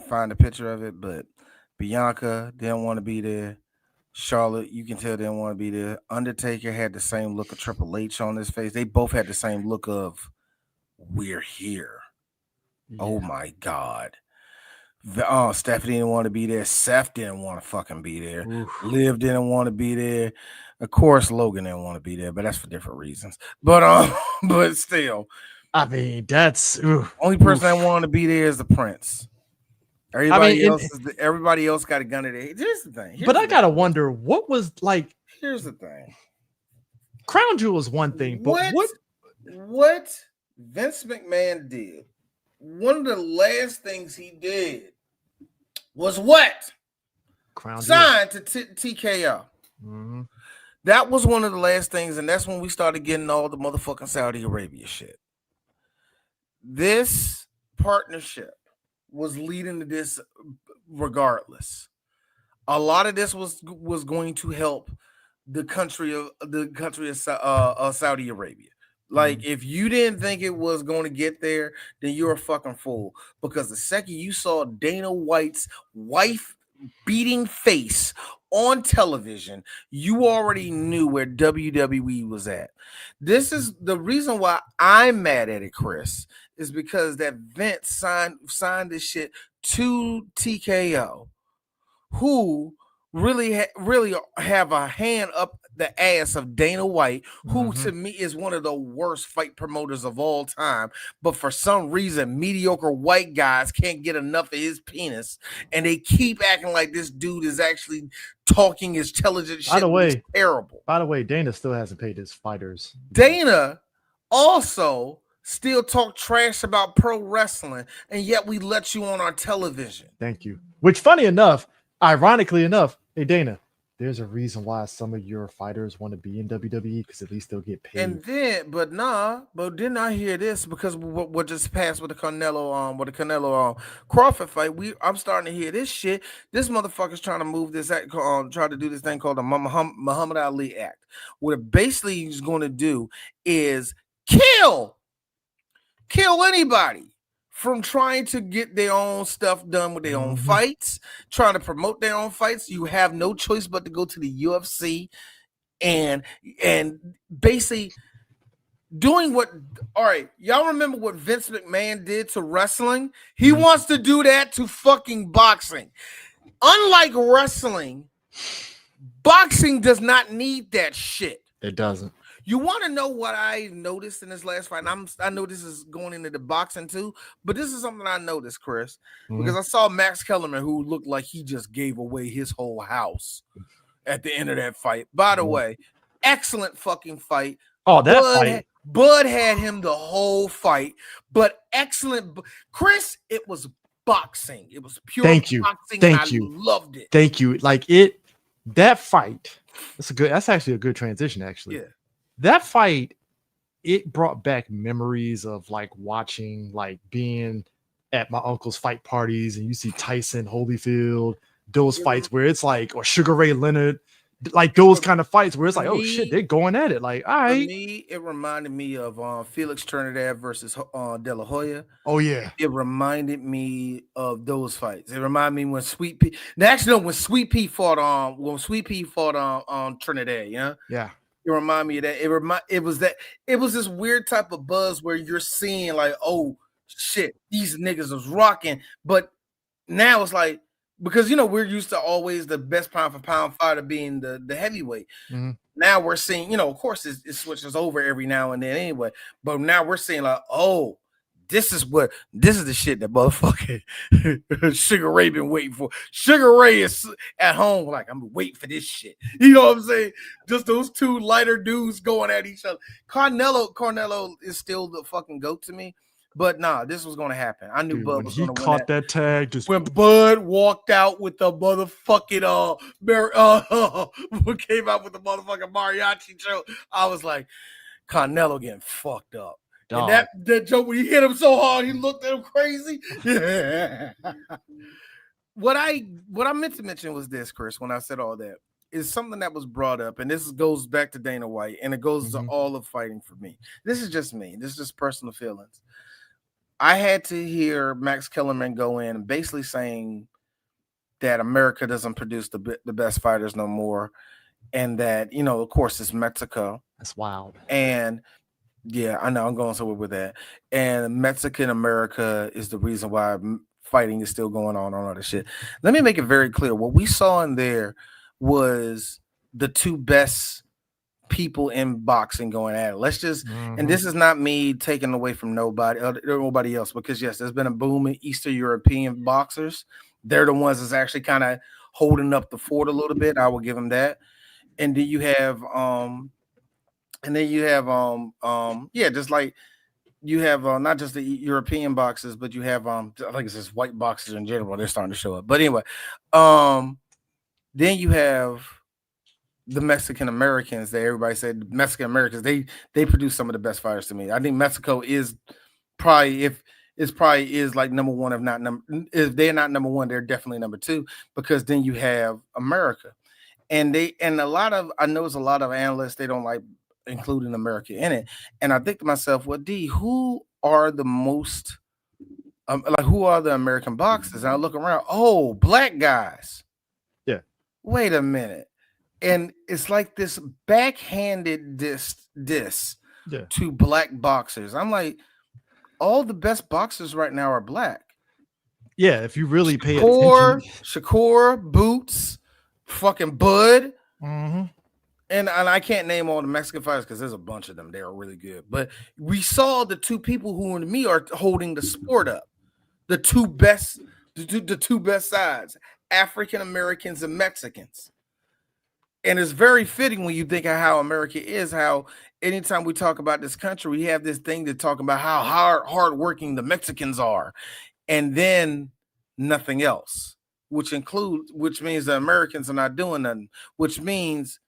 find a picture of it, but Bianca didn't want to be there. Charlotte, you can tell didn't want to be there. Undertaker had the same look of Triple H on his face. They both had the same look of we're here. Yeah. Oh my God. Stephanie didn't want to be there. Seth didn't want to fucking be there. Oof. Liv didn't want to be there. Of course, Logan didn't want to be there, but that's for different reasons. But still, I mean, that's only person that wanted to be there is the Prince. Everybody else got a gun at their head. Here's the thing. I gotta wonder what was like. Here's the thing. Crown Jewel is one thing, but what Vince McMahon did, one of the last things he did was what? Crown signed to TKO. Mm-hmm. That was one of the last things, and that's when we started getting all the motherfucking Saudi Arabia shit. This partnership was leading to this regardless. A lot of this was going to help the country of Saudi Arabia. Like, if you didn't think it was going to get there, then you're a fucking fool. Because the second you saw Dana White's wife beating face on television, you already knew where WWE was at. This is the reason why I'm mad at it, Chris, is because that Vince signed this shit to TKO, who really have a hand up the ass of Dana White, who to me is one of the worst fight promoters of all time. But for some reason, mediocre white guys can't get enough of his penis, and they keep acting like this dude is actually talking intelligent shit. By the way, terrible. By the way, Dana still hasn't paid his fighters. Dana also still talk trash about pro wrestling, and yet we let you on our television. Thank you. Which, funny enough, ironically enough, hey Dana, there's a reason why some of your fighters want to be in WWE, because at least they'll get paid. And then, but didn't I hear this? Because what just passed with the Canelo Crawford fight, I'm starting to hear this shit. This motherfucker's trying to move this act, try to do this thing called the Muhammad Ali Act. What it basically he's going to do is kill anybody from trying to get their own stuff done with their own fights, trying to promote their own fights. You have no choice but to go to the UFC and basically doing what? All right, y'all remember what Vince McMahon did to wrestling? He wants to do that to fucking boxing. Unlike wrestling, boxing does not need that shit. It doesn't. You want to know what I noticed in this last fight? And I know this is going into the boxing too, but this is something I noticed, Chris, because I saw Max Kellerman, who looked like he just gave away his whole house at the end of that fight. By the way, excellent fucking fight. Oh, that fight. Bud had him the whole fight, but excellent. Chris, it was boxing. It was pure boxing. Thank you. Loved it. Thank you. Like that fight. That's actually a good transition, actually. Yeah. That fight, it brought back memories of like watching, like being at my uncle's fight parties, and you see Tyson Holyfield, those fights where it's like, or Sugar Ray Leonard, like those kind of fights where it's like, oh shit, they're going at it. Like, all right. For me, it reminded me of Felix Trinidad versus De La Hoya. Oh yeah. It reminded me of those fights. It reminded me when Sweet Pea. Now, actually, no, when Sweet Pea fought on Trinidad. You know? Yeah. It reminded me of that. It was this weird type of buzz where you're seeing like, oh shit, these niggas was rocking. But now it's like, because we're used to always the best pound for pound fighter being the heavyweight. Now we're seeing, of course it switches over every now and then anyway. But now we're seeing like, oh, this is the shit that motherfucking Sugar Ray been waiting for. Sugar Ray is at home like, I'm waiting for this shit. You know what I'm saying? Just those two lighter dudes going at each other. Carnelo is still the fucking GOAT to me. But nah, this was gonna happen. I knew Bud was gonna win. He caught that tag. Just when Bud walked out with the motherfucking came out with the motherfucking mariachi show, I was like, Carnelo getting fucked up. Dog. And that joke when he hit him so hard, he looked at him crazy. Yeah. What I meant to mention was this, Chris, when I said all that, is something that was brought up, and this goes back to Dana White, and it goes to all of fighting for me. This is just me. This is just personal feelings. I had to hear Max Kellerman go in and basically saying that America doesn't produce the best fighters no more, and that, of course, it's Mexico. That's wild. And yeah, I know I'm going somewhere with that. And Mexican America is the reason why fighting is still going on all this shit. Let me make it very clear. What we saw in there was the two best people in boxing going at it. Let's just, and this is not me taking away from nobody else, because yes, there's been a boom in Eastern European boxers. They're the ones that's actually kind of holding up the fort a little bit. I will give them that. And then you have just like you have not just the European boxers, but you have I think it's just white boxers in general. They're starting to show up. But anyway, then you have the Mexican Americans that everybody said Mexican Americans, they produce some of the best fighters to me. I think Mexico is probably is like number one, if they're not number one, they're definitely number two, because then you have America. And I notice a lot of analysts, they don't like including America in it. And I think to myself, well, who are the most who are the American boxers? And I look around, oh, black guys. Yeah. Wait a minute. And it's like this backhanded diss to black boxers. I'm like, all the best boxers right now are black. Yeah, if you really pay attention. Shakur, Boots, fucking Bud. Mm-hmm. And I can't name all the Mexican fighters because there's a bunch of them. They are really good. But we saw the two people who, to me, are holding the sport up. The two best sides, African Americans and Mexicans. And it's very fitting when you think of how America is, how anytime we talk about this country, we have this thing to talk about how hardworking the Mexicans are, and then nothing else, which means the Americans are not doing nothing, which means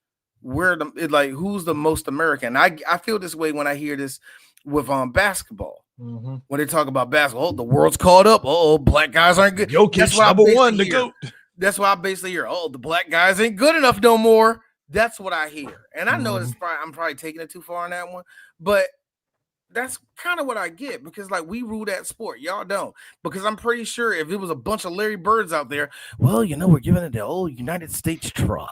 who's the most American? I feel this way when I hear this with basketball. Mm-hmm. When they talk about basketball, the world's caught up. Oh, black guys aren't good. Jokic, number one, the GOAT. That's why I basically hear, oh, the black guys ain't good enough no more. That's what I hear. And I know I'm probably taking it too far on that one, but that's kind of what I get, because like we rule that sport. Y'all don't, because I'm pretty sure if it was a bunch of Larry Birds out there, well, we're giving it the old United States try.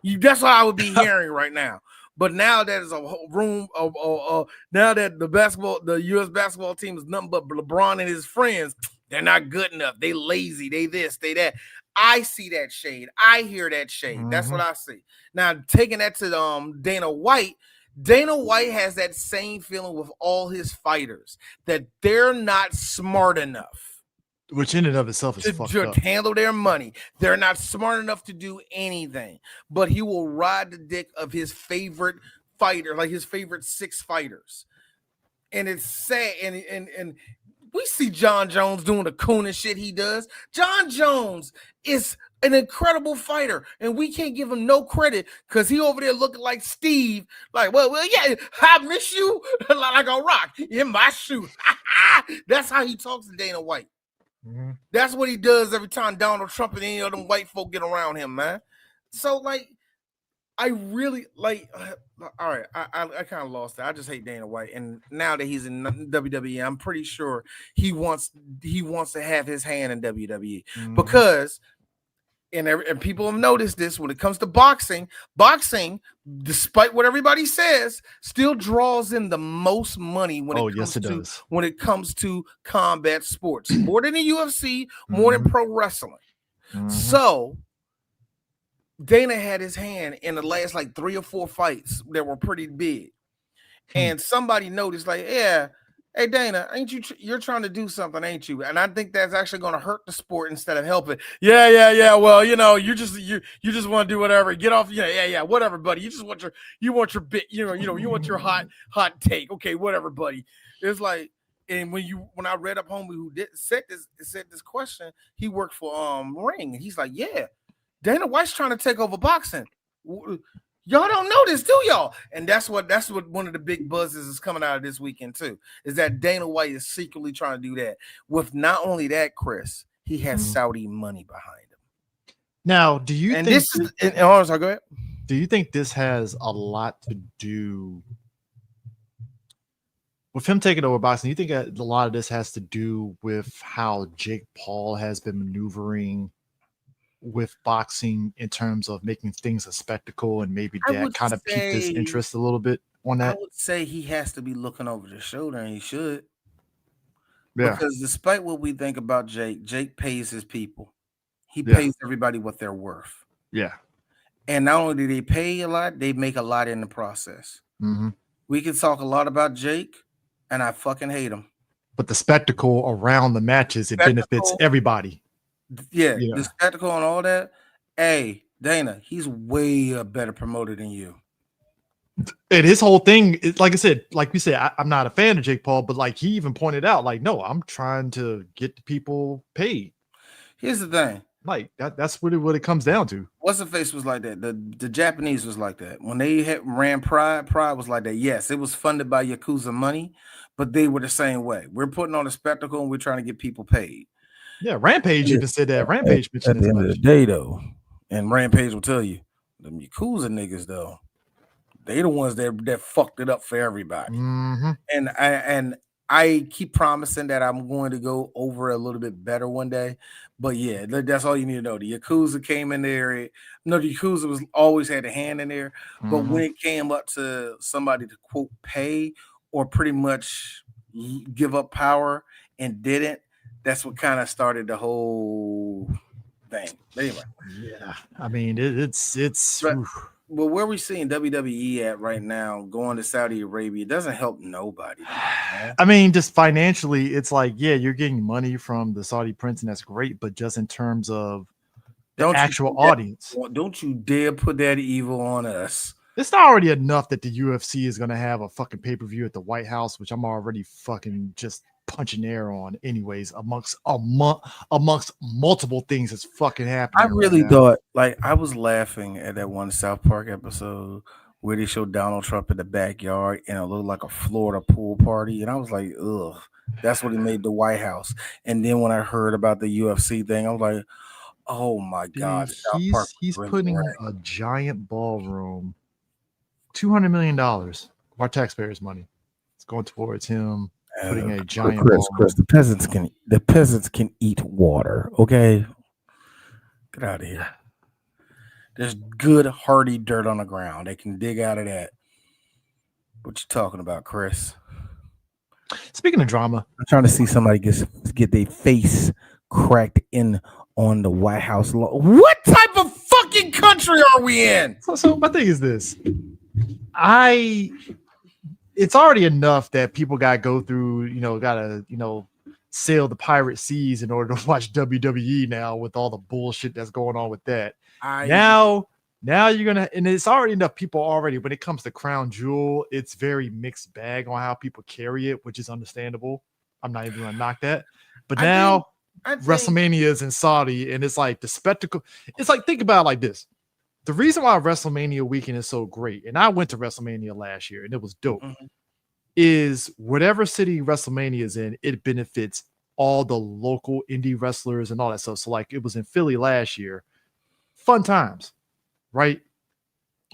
That's what I would be hearing right now. But now there's a whole room of now that the U.S. basketball team is nothing but LeBron and his friends. They're not good enough. They lazy. They this. They that. I see that shade. I hear that shade. That's what I see. Now taking that to Dana White. Dana White has that same feeling with all his fighters that they're not smart enough, which in and of itself is fucked up. To handle their money. They're not smart enough to do anything, but he will ride the dick of his favorite fighter, like his favorite 6 fighters. And it's sad. And we see John Jones doing the coon shit he does. John Jones is an incredible fighter, and we can't give him no credit because he over there looking like Steve. Like, well, yeah, I miss you like a rock in my shoe. That's how he talks to Dana White. That's what he does every time Donald Trump and any of them white folk get around him, man. So, like, I really like. All right, I kind of lost it. I just hate Dana White, and now that he's in WWE, I'm pretty sure he wants to have his hand in WWE because, and people have noticed this when it comes to boxing, despite what everybody says, still draws in the most money when it comes to combat sports, more than the UFC, more than pro wrestling. So Dana had his hand in the last like 3 or 4 fights that were pretty big. And somebody noticed, like, yeah, hey Dana, ain't you you're trying to do something, ain't you? And I think that's actually going to hurt the sport instead of help it. Yeah. Well, you know, you just want to do whatever. Get off, yeah, whatever, buddy. You want your bit, you want your hot take. Okay, whatever, buddy. It's like, and when I read up homie who said this question, he worked for Ring, and he's like, yeah, Dana White's trying to take over boxing. Y'all don't know this, do y'all? And that's what one of the big buzzes is coming out of this weekend too, is that Dana White is secretly trying to do that. With not only that, Chris, he has Saudi money behind him. Now, do you think this is go ahead? Do you think this has a lot to do with him taking over boxing? You think a lot of this has to do with how Jake Paul has been maneuvering with boxing in terms of making things a spectacle, and maybe that kind of piqued his interest a little bit on that? I would say he has to be looking over the shoulder, and he should. Yeah. Because despite what we think about Jake pays his people. He pays everybody what they're worth. Yeah. And not only do they pay a lot, they make a lot in the process. We can talk a lot about Jake, and I fucking hate him. But the spectacle around the matches, it benefits everybody. Yeah, the spectacle and all that. Hey, Dana, he's way a better promoter than you. And his whole thing, like I said, like we said, I'm not a fan of Jake Paul, but like he even pointed out, like, no, I'm trying to get the people paid. Here's the thing. Like that's what it comes down to. What's the face was like that. The Japanese was like that. When they ran Pride was like that. Yes, it was funded by Yakuza money, but they were the same way. We're putting on a spectacle and we're trying to get people paid. Yeah, Rampage even said that. Rampage mentioned at the end of the day, though, and Rampage will tell you, them Yakuza niggas, though, they the ones that fucked it up for everybody. And I keep promising that I'm going to go over a little bit better one day. But yeah, that's all you need to know. The Yakuza came in there. No, the Yakuza was always had a hand in there. But when it came up to somebody to quote pay or pretty much give up power and didn't, that's what kind of started the whole thing. But anyway, yeah, I mean it's. But where we seeing WWE at right now, going to Saudi Arabia, doesn't help nobody. I mean, just financially, it's like, yeah, you're getting money from the Saudi prince, and that's great. But just in terms of the actual audience, don't you dare put that evil on us. It's not already enough that the UFC is going to have a fucking pay-per-view at the White House, which I'm already fucking just punching air on anyways, amongst multiple things that's fucking happening. I really thought, like, I was laughing at that one South Park episode where they showed Donald Trump in the backyard and it looked like a Florida pool party, and I was like, ugh, that's what he made the White House. And then when I heard about the UFC thing, I was like, oh my god, he's putting a giant ballroom, $200 million of our taxpayers' money. It's going towards him. Putting a giant Chris, the peasants can eat water. Okay, get out of here. There's good hardy dirt on the ground. They can dig out of that. What you talking about, Chris? Speaking of drama, I'm trying to see somebody get their face cracked in on the White House law. What type of fucking country are we in? so my thing is this. It's already enough that people got to go through, gotta, sail the pirate seas in order to watch WWE now with all the bullshit that's going on with that. Now you're gonna, and it's already enough people already. When it comes to Crown Jewel, it's very mixed bag on how people carry it, which is understandable. I'm not even gonna knock that. But now WrestleMania is in Saudi, and it's like the spectacle. It's like, think about it like this. The reason why WrestleMania weekend is so great, and I went to WrestleMania last year and it was dope, is whatever city WrestleMania is in, it benefits all the local indie wrestlers and all that stuff. So like it was in Philly last year. Fun times, right?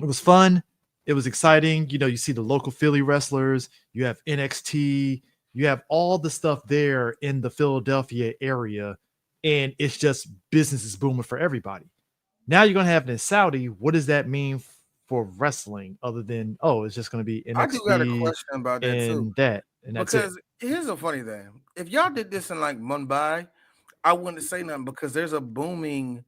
It was fun. It was exciting. You see the local Philly wrestlers, you have NXT, you have all the stuff there in the Philadelphia area, and it's just business is booming for everybody. Now you're going to have it in Saudi. What does that mean for wrestling other than, it's just going to be NXT? I do got a question about that and too. And that's because here's a funny thing. If y'all did this in like Mumbai, I wouldn't say nothing because there's a booming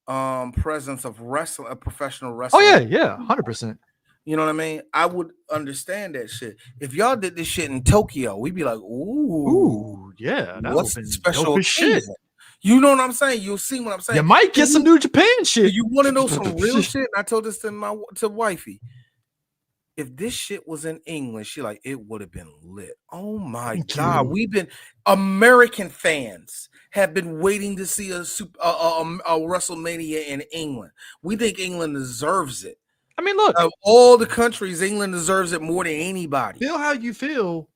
presence of wrestling, professional wrestling. Oh yeah, 100%. You know what I mean? I would understand that shit. If y'all did this shit in Tokyo, we'd be like, ooh yeah, that what's been special shit. You know what I'm saying? You'll see what I'm saying. You might get some New Japan shit. You want to know some real shit? I told this to wifey. If this shit was in England, she like, it would have been lit. Oh my God. American fans have been waiting to see a WrestleMania in England. We think England deserves it. I mean, look, of all the countries, England deserves it more than anybody. Feel how you feel.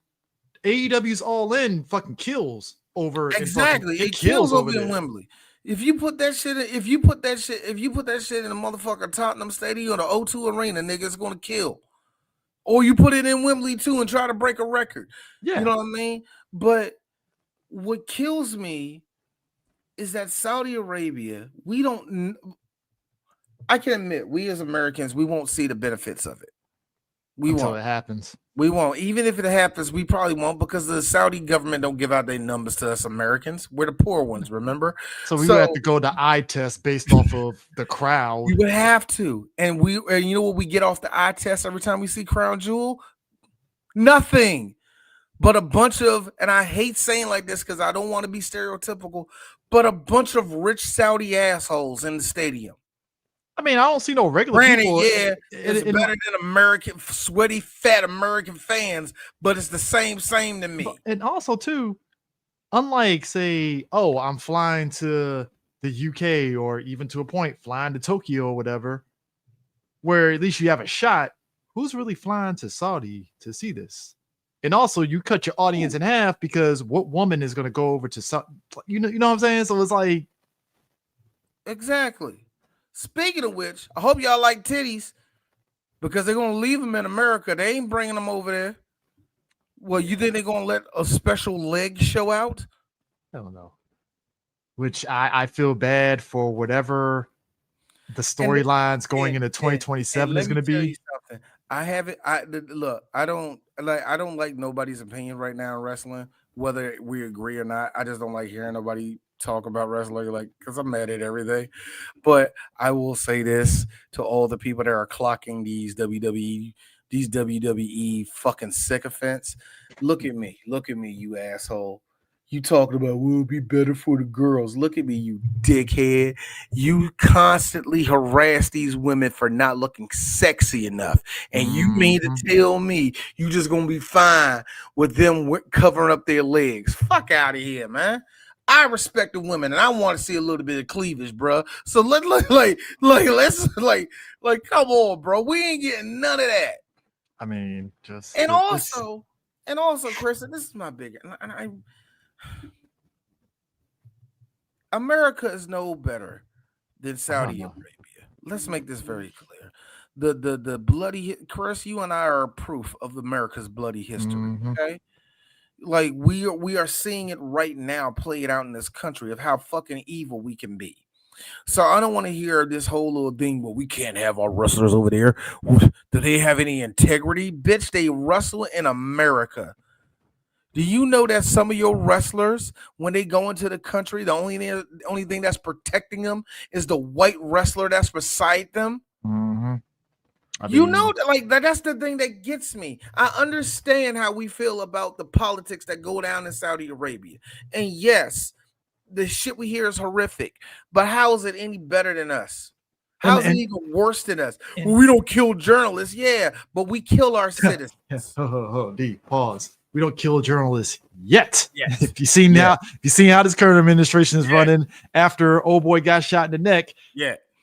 AEW's All In fucking kills over. Exactly. It kills over in Wembley. If you put that shit in the motherfucking Tottenham Stadium or the O2 Arena, nigga, it's gonna kill. Or you put it in Wembley too and try to break a record. Yeah. You know what I mean? But what kills me is that Saudi Arabia, I can admit, we as Americans, we won't see the benefits of it. Until it happens. We won't. Even if it happens, we probably won't because the Saudi government don't give out their numbers to us Americans. We're the poor ones, remember? So we would have to go to eye test based off of the crowd. You would have to. And you know what we get off the eye test every time we see Crown Jewel? Nothing. But a bunch of, and I hate saying like this because I don't want to be stereotypical, but a bunch of rich Saudi assholes in the stadium. I mean, I don't see no regular people. Yeah, it's better than American, sweaty, fat American fans, but it's the same to me. And also, too, unlike, say, I'm flying to the UK or even to a point, flying to Tokyo or whatever, where at least you have a shot, who's really flying to Saudi to see this? And also, you cut your audience in half because what woman is going to go over to Saudi? You know what I'm saying? So it's like. Exactly. Speaking of which, I hope y'all like titties because they're going to leave them in America. They ain't bringing them over there. Well, you think they're going to let a special leg show out? I don't know. Which I feel bad for whatever the storylines going into 2027 is going to be. I don't like nobody's opinion right now in wrestling, whether we agree or not. I just don't like hearing nobody talk about wrestling, like, because I'm mad at everything. But I will say this to all the people that are clocking these WWE fucking sycophants. Look at me, you asshole. You talking about will be better for the girls. Look at me, you dickhead. You constantly harass these women for not looking sexy enough. And you mean to tell me you just gonna be fine with them covering up their legs? Fuck out of here, man. I respect the women and I want to see a little bit of cleavage, bro. So let's come on, bro. We ain't getting none of that. I mean, just and also, Chris, and this is my big America is no better than Saudi Arabia. Let's make this very clear. The bloody Chris, you and I are proof of America's bloody history. Okay. Like we are seeing it right now, play it out in this country of how fucking evil we can be. So I don't want to hear this whole little thing. Well, we can't have our wrestlers over there. Do they have any integrity? Bitch, they wrestle in America. Do you know that some of your wrestlers, when they go into the country, the only thing that's protecting them is the white wrestler that's beside them? Mm-hmm. You know that, like that's the thing that gets me. I understand how we feel about the politics that go down in Saudi Arabia, and yes, the shit we hear is horrific. But how is it any better than us? How is it even worse than us? Well, we don't kill journalists, yeah, but we kill our citizens. D, pause. We don't kill journalists yet. Yes. If you see now, if you see how this current administration is running after old boy got shot in the neck,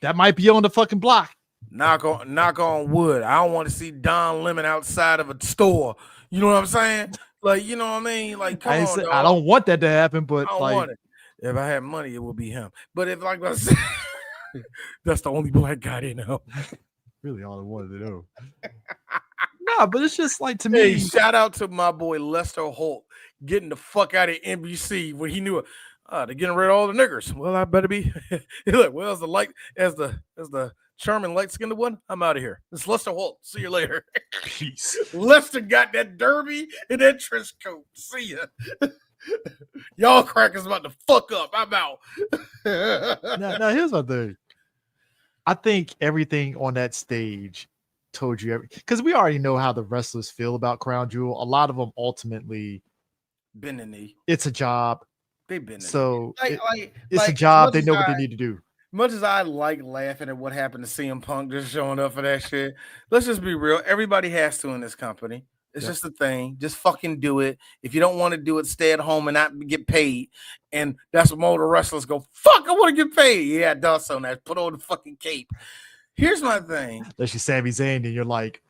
that might be on the fucking block. Knock on wood. I don't want to see Don Lemon outside of a store. You know what I'm saying? Like, you know what I mean? Like, come on, I don't want that to happen, but I don't want it. If I had money, it would be him. But if, like I said, that's the only black guy they know. Really, all I wanted to know. Nah, but it's just like to Hey, me. shout out to my boy Lester Holt getting the fuck out of NBC when he knew it. They're getting rid of all the niggers. Well, I better be. Look, well, as the charming light skinned one, I'm out of here. It's Lester Holt. See you later. Peace. Lester got that derby and that trench coat. See ya. Y'all crackers about to fuck up. I'm out. now, here's my thing. I think everything on that stage told you because we already know how the wrestlers feel about Crown Jewel. A lot of them ultimately bend the knee. It's a job. They've been so it's a job. They know what they need to do. Much as I like laughing at what happened to CM Punk just showing up for that shit, let's just be real. Everybody has to in this company. It's just a thing. Just fucking do it. If you don't want to do it, stay at home and not get paid. And that's what more the wrestlers go, fuck, I want to get paid. Yeah, it does so nice. Put on the fucking cape. Here's my thing. Unless you're Sami Zayn, and you're like,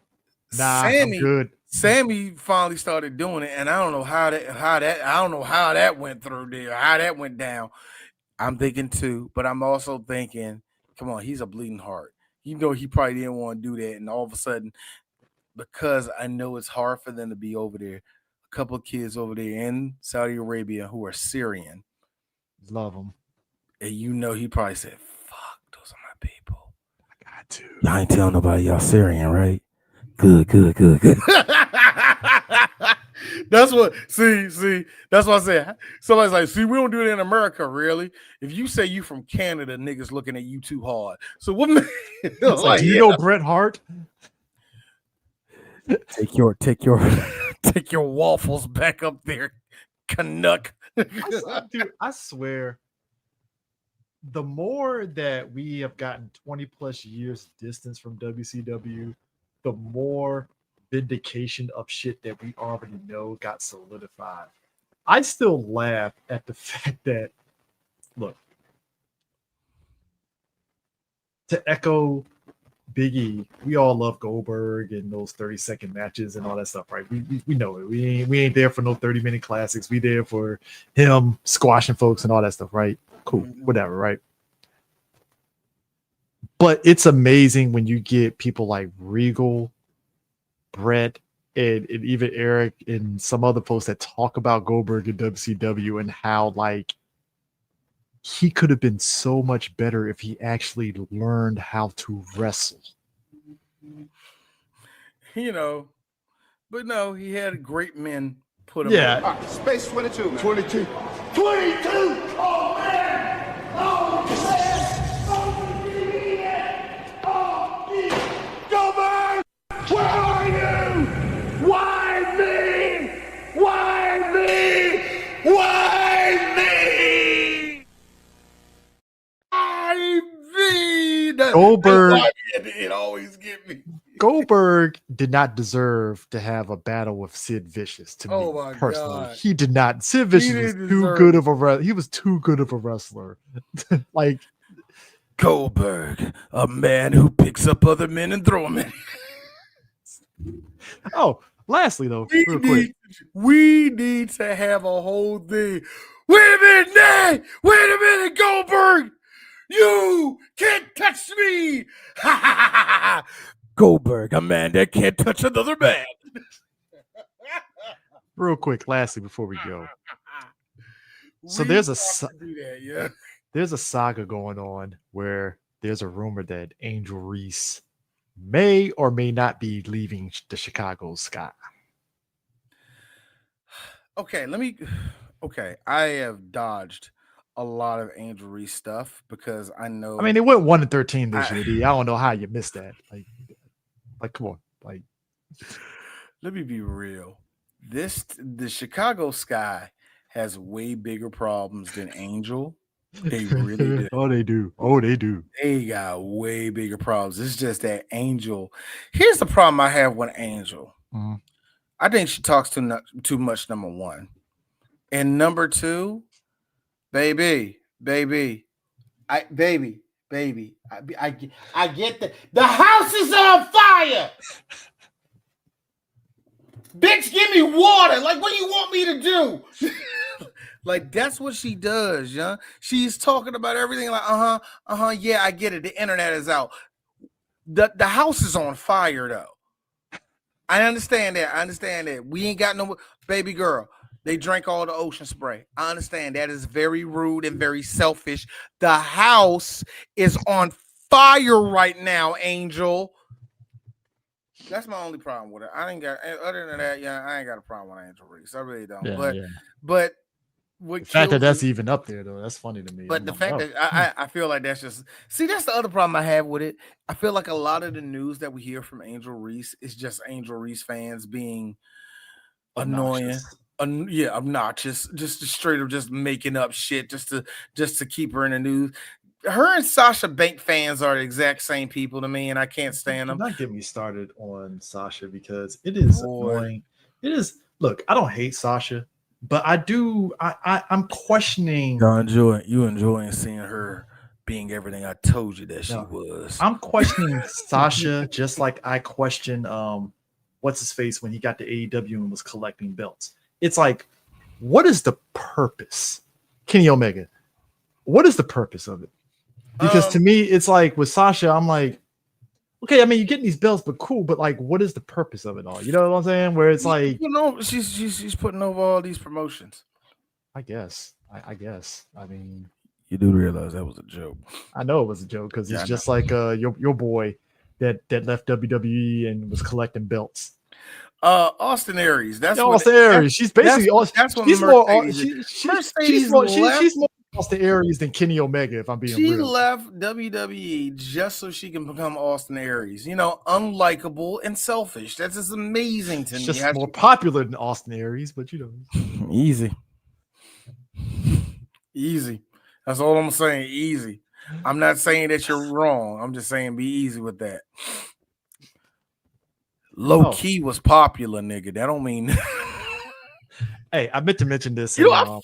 nah, I'm good. Sammy finally started doing it, and I don't know how that went through there, how that went down. I'm thinking too, but I'm also thinking, come on, he's a bleeding heart. You know, he probably didn't want to do that, and all of a sudden, because I know it's hard for them to be over there, a couple of kids over there in Saudi Arabia who are Syrian, love them, and you know, he probably said, "Fuck, those are my people." I got to. Y'all ain't telling nobody y'all Syrian, right? Good. That's what see. That's what I said. Somebody's like, see, we don't do it in America, really. If you say you from Canada, niggas looking at you too hard. So what? Like, do you know Bret Hart? Take your waffles back up there, Canuck. Dude, I swear, the more that we have gotten 20 plus years distance from WCW, the more vindication of shit that we already know got solidified. I still laugh at the fact that, look, to echo Big E, we all love Goldberg and those 30-second matches and all that stuff, right? We know it. We ain't there for no 30-minute classics. We there for him squashing folks and all that stuff, right? Cool, whatever, right? But it's amazing when you get people like Regal, Brett, and even Eric and some other folks that talk about Goldberg and WCW and how like he could have been so much better if he actually learned how to wrestle. You know, but no, he had great men put him on. Space 22, man. 22. 22! Oh, man! Oh, man! Oh, man! Oh, Goldberg! Where are you? Why me? Why me? Why me? Why me? Goldberg. It always get me. Goldberg did not deserve to have a battle with Sid Vicious. To me, personally, God. He did not. Sid Vicious was too good of a. He was too good of a wrestler. Like Goldberg, a man who picks up other men and throw them in. Oh, lastly though, real quick, we need to have a whole thing. Wait a minute, Goldberg. You can't touch me. Goldberg, a man that can't touch another man. real quick, lastly before we go. So there's a do that, yeah. there's a saga going on where there's a rumor that Angel Reese may or may not be leaving the Chicago Sky. Okay, okay, I have dodged a lot of Angel Reese stuff because I know. I mean, they went 1-13 this year. I don't know how you missed that. Like, come on, like. Let me be real. The Chicago Sky has way bigger problems than Angel. They really do. Oh, they do. Oh, they do. They got way bigger problems. It's just that Angel. Here's the problem I have with Angel. Mm-hmm. I think she talks too much. Number one, and number two, baby. I get the house is on fire. Bitch, give me water. Like, what do you want me to do? Like, that's what she does, yeah. She's talking about everything like, yeah, I get it. The internet is out. The house is on fire, though. I understand that. We ain't got no baby girl. They drank all the ocean spray. I understand that is very rude and very selfish. The house is on fire right now, Angel. That's my only problem with it. I ain't got other than that. Yeah, I ain't got a problem with Angel Reese. I really don't. Yeah, but what the fact that that's even up there though, that's funny to me. But the fact that I feel like that's just that's the other problem I have with it. I feel like a lot of the news that we hear from Angel Reese is just Angel Reese fans being annoying. Obnoxious, just straight up just making up shit just to keep her in the news. Her and Sasha Banks fans are the exact same people to me, and I can't stand them. Do not get me started on Sasha because it is annoying. It is. Look, I don't hate Sasha, but I do. I'm questioning. You enjoying seeing her being everything I told you that she was. I'm questioning Sasha just like I question what's his face when he got to AEW and was collecting belts. It's like, what is the purpose? Kenny Omega, what is the purpose of it? Because to me, it's like with Sasha, I'm like, okay, I mean, you're getting these belts, but cool, but like, what is the purpose of it all? You know what I'm saying? Where it's like, she's putting over all these promotions. I guess. I guess. I mean, you do realize that was a joke. I know it was a joke because it's just like your boy that left WWE and was collecting belts. Austin Aries. That's Austin Aries. She's basically that's what she's more Austin Aries than Kenny Omega, if I'm being real. She left WWE just so she can become Austin Aries. You know, unlikable and selfish. That's just amazing to me. Just more popular than Austin Aries, but you know. Easy. That's all I'm saying. Easy. I'm not saying that you're wrong. I'm just saying be easy with that. Low key was popular, nigga. That don't mean. Hey, I meant to mention this. Not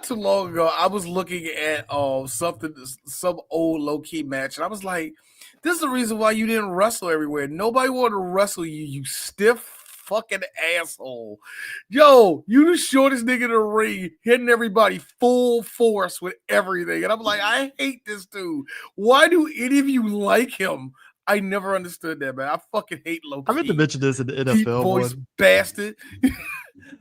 too long ago, I was looking at some old low key match, and I was like, "This is the reason why you didn't wrestle everywhere. Nobody wanted to wrestle you, you stiff fucking asshole. Yo, you the shortest nigga in the ring, hitting everybody full force with everything." And I'm like, I hate this dude. Why do any of you like him? I never understood that, man. I fucking hate Low Ki. I meant to mention this in the NFL. Deep voice bastard.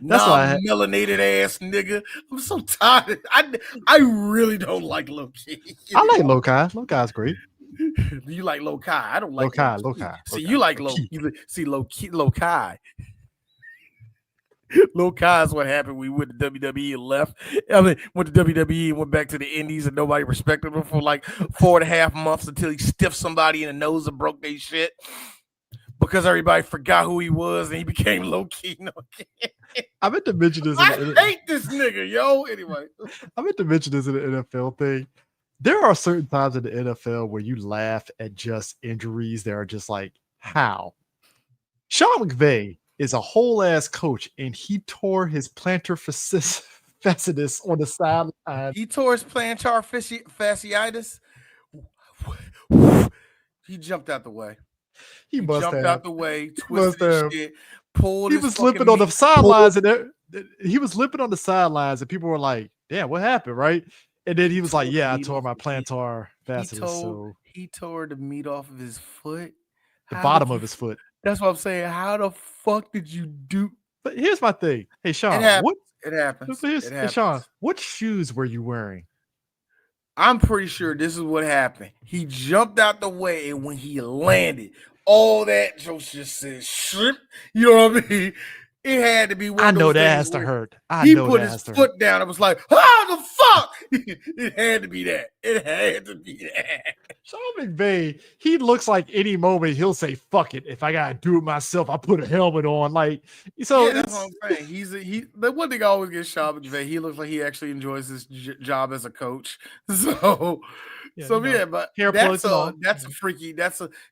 That's why melanated ass nigga. I'm so tired. I really don't like Low Ki. I like Low Ki. Low Ki's great. You like Low Ki? I don't like Low Ki. See, you like Low Ki. Low Ki. Low Ki is what happened when we went to WWE and left. I mean, went to WWE and went back to the Indies and nobody respected him for like 4.5 months until he stiffed somebody in the nose and broke their shit because everybody forgot who he was and he became Low Ki. I meant to mention this. I hate this nigga, yo. Anyway, I meant to mention this in the NFL thing. There are certain times in the NFL where you laugh at just injuries that are just like, how? Sean McVay is a whole ass coach, and he tore his plantar fasciitis on the sideline. He tore his plantar fasciitis. He jumped out the way. He jumped out the way, twisted his shit, pulled. He was limping on the sidelines, and he was limping on the sidelines, and people were like, "Damn, what happened?" Right? And then he was like, "Yeah, I tore my plantar fasciitis." He tore the meat off of his foot, the bottom of his foot. That's what I'm saying. How the fuck did you do? But here's my thing. Hey, Sean, it happens. Hey, Sean, what shoes were you wearing I'm pretty sure this is what happened. He jumped out the way, and when he landed, all that just said shrimp. You know what I mean? It had to be one I of those know that things has to where hurt. he put his foot down and was like, "How the fuck?" It had to be that. It had to be that. Sean McVay, he looks like any moment he'll say, "Fuck it, if I gotta do it myself, I put a helmet on." Like, so Yeah, that's what I'm saying. The one thing I always get Sean McVay, he looks like he actually enjoys his job as a coach. So, but hair plugs and all. that's a freaky.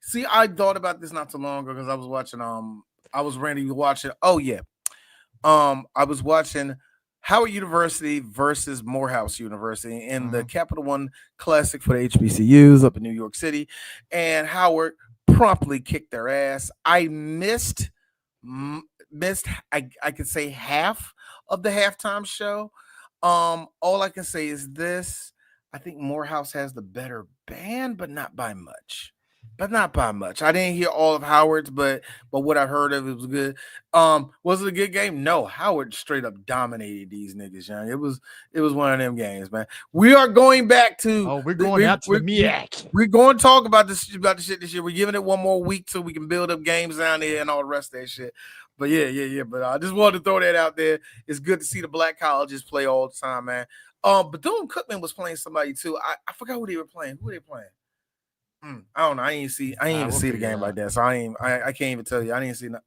See, I thought about this not too long ago because I was watching. I was randomly watching. Oh yeah, I was watching Howard University versus Morehouse University in the Capital One Classic for the HBCUs up in New York City, and Howard promptly kicked their ass. I missed I could say half of the halftime show. All I can say is this: I think Morehouse has the better band, but not by much. I didn't hear all of Howard's, but what I heard of it was good. Was it a good game? No, Howard straight up dominated these niggas, young. It was one of them games, man. We are going back to we're going out to the MEAC. We're going to talk about the shit this year. We're giving it one more week so we can build up games down there and all the rest of that shit. But yeah. But I just wanted to throw that out there. It's good to see the black colleges play all the time, man. Bethune-Cookman was playing somebody too. I forgot who they were playing. Who they playing? I don't know. I didn't even see the game like that. So I can't even tell you. I didn't see that.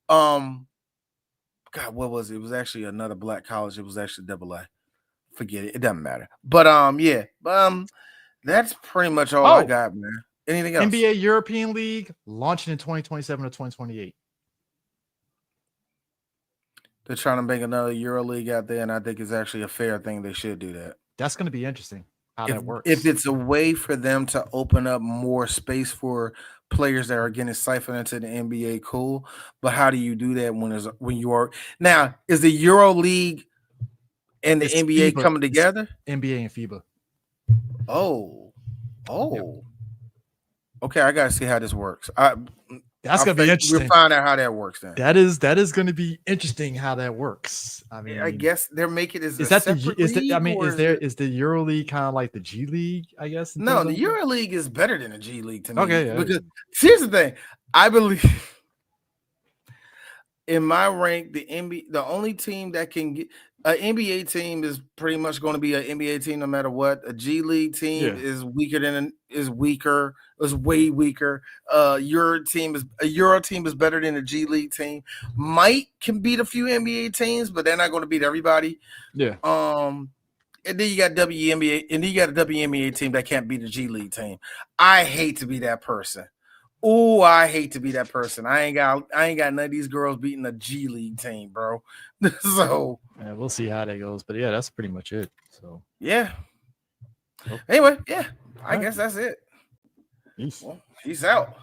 God, what was it? It was actually another black college. It was actually AA. Forget it. It doesn't matter. But that's pretty much all I got, man. Anything else? NBA European League launching in 2027 or 2028. They're trying to make another Euro League out there, and I think it's actually a fair thing. They should do that. That's going to be interesting. How that works. If it's a way for them to open up more space for players that are getting siphoned into the NBA, cool. But how do you do that when you are now? Is the Euro League and the NBA FIBA. coming together? NBA and FIBA. Oh. Yep. Okay, I gotta see how this works. That's gonna be interesting. We'll find out how that works then. That is going to be interesting how that works. I mean, I guess they're making it is the Euro League kind of like the G League? I guess. No, the Euro League is better than the G League to me. Okay, yeah. Because here's the thing, I believe in my rank, the only team that can get an NBA team is pretty much going to be an NBA team no matter what. A G League team is way weaker. A Euro team is better than a G League team. Can beat a few NBA teams, but they're not going to beat everybody. Yeah. And then you got WNBA, and then you got a WNBA team that can't beat a G League team. I hate to be that person. Oh, I hate to be that person. I ain't got none of these girls beating a G League team, bro. So yeah, we'll see how that goes. But yeah, that's pretty much it. So yeah. Anyway, yeah, I guess that's it. Peace. Well, peace out.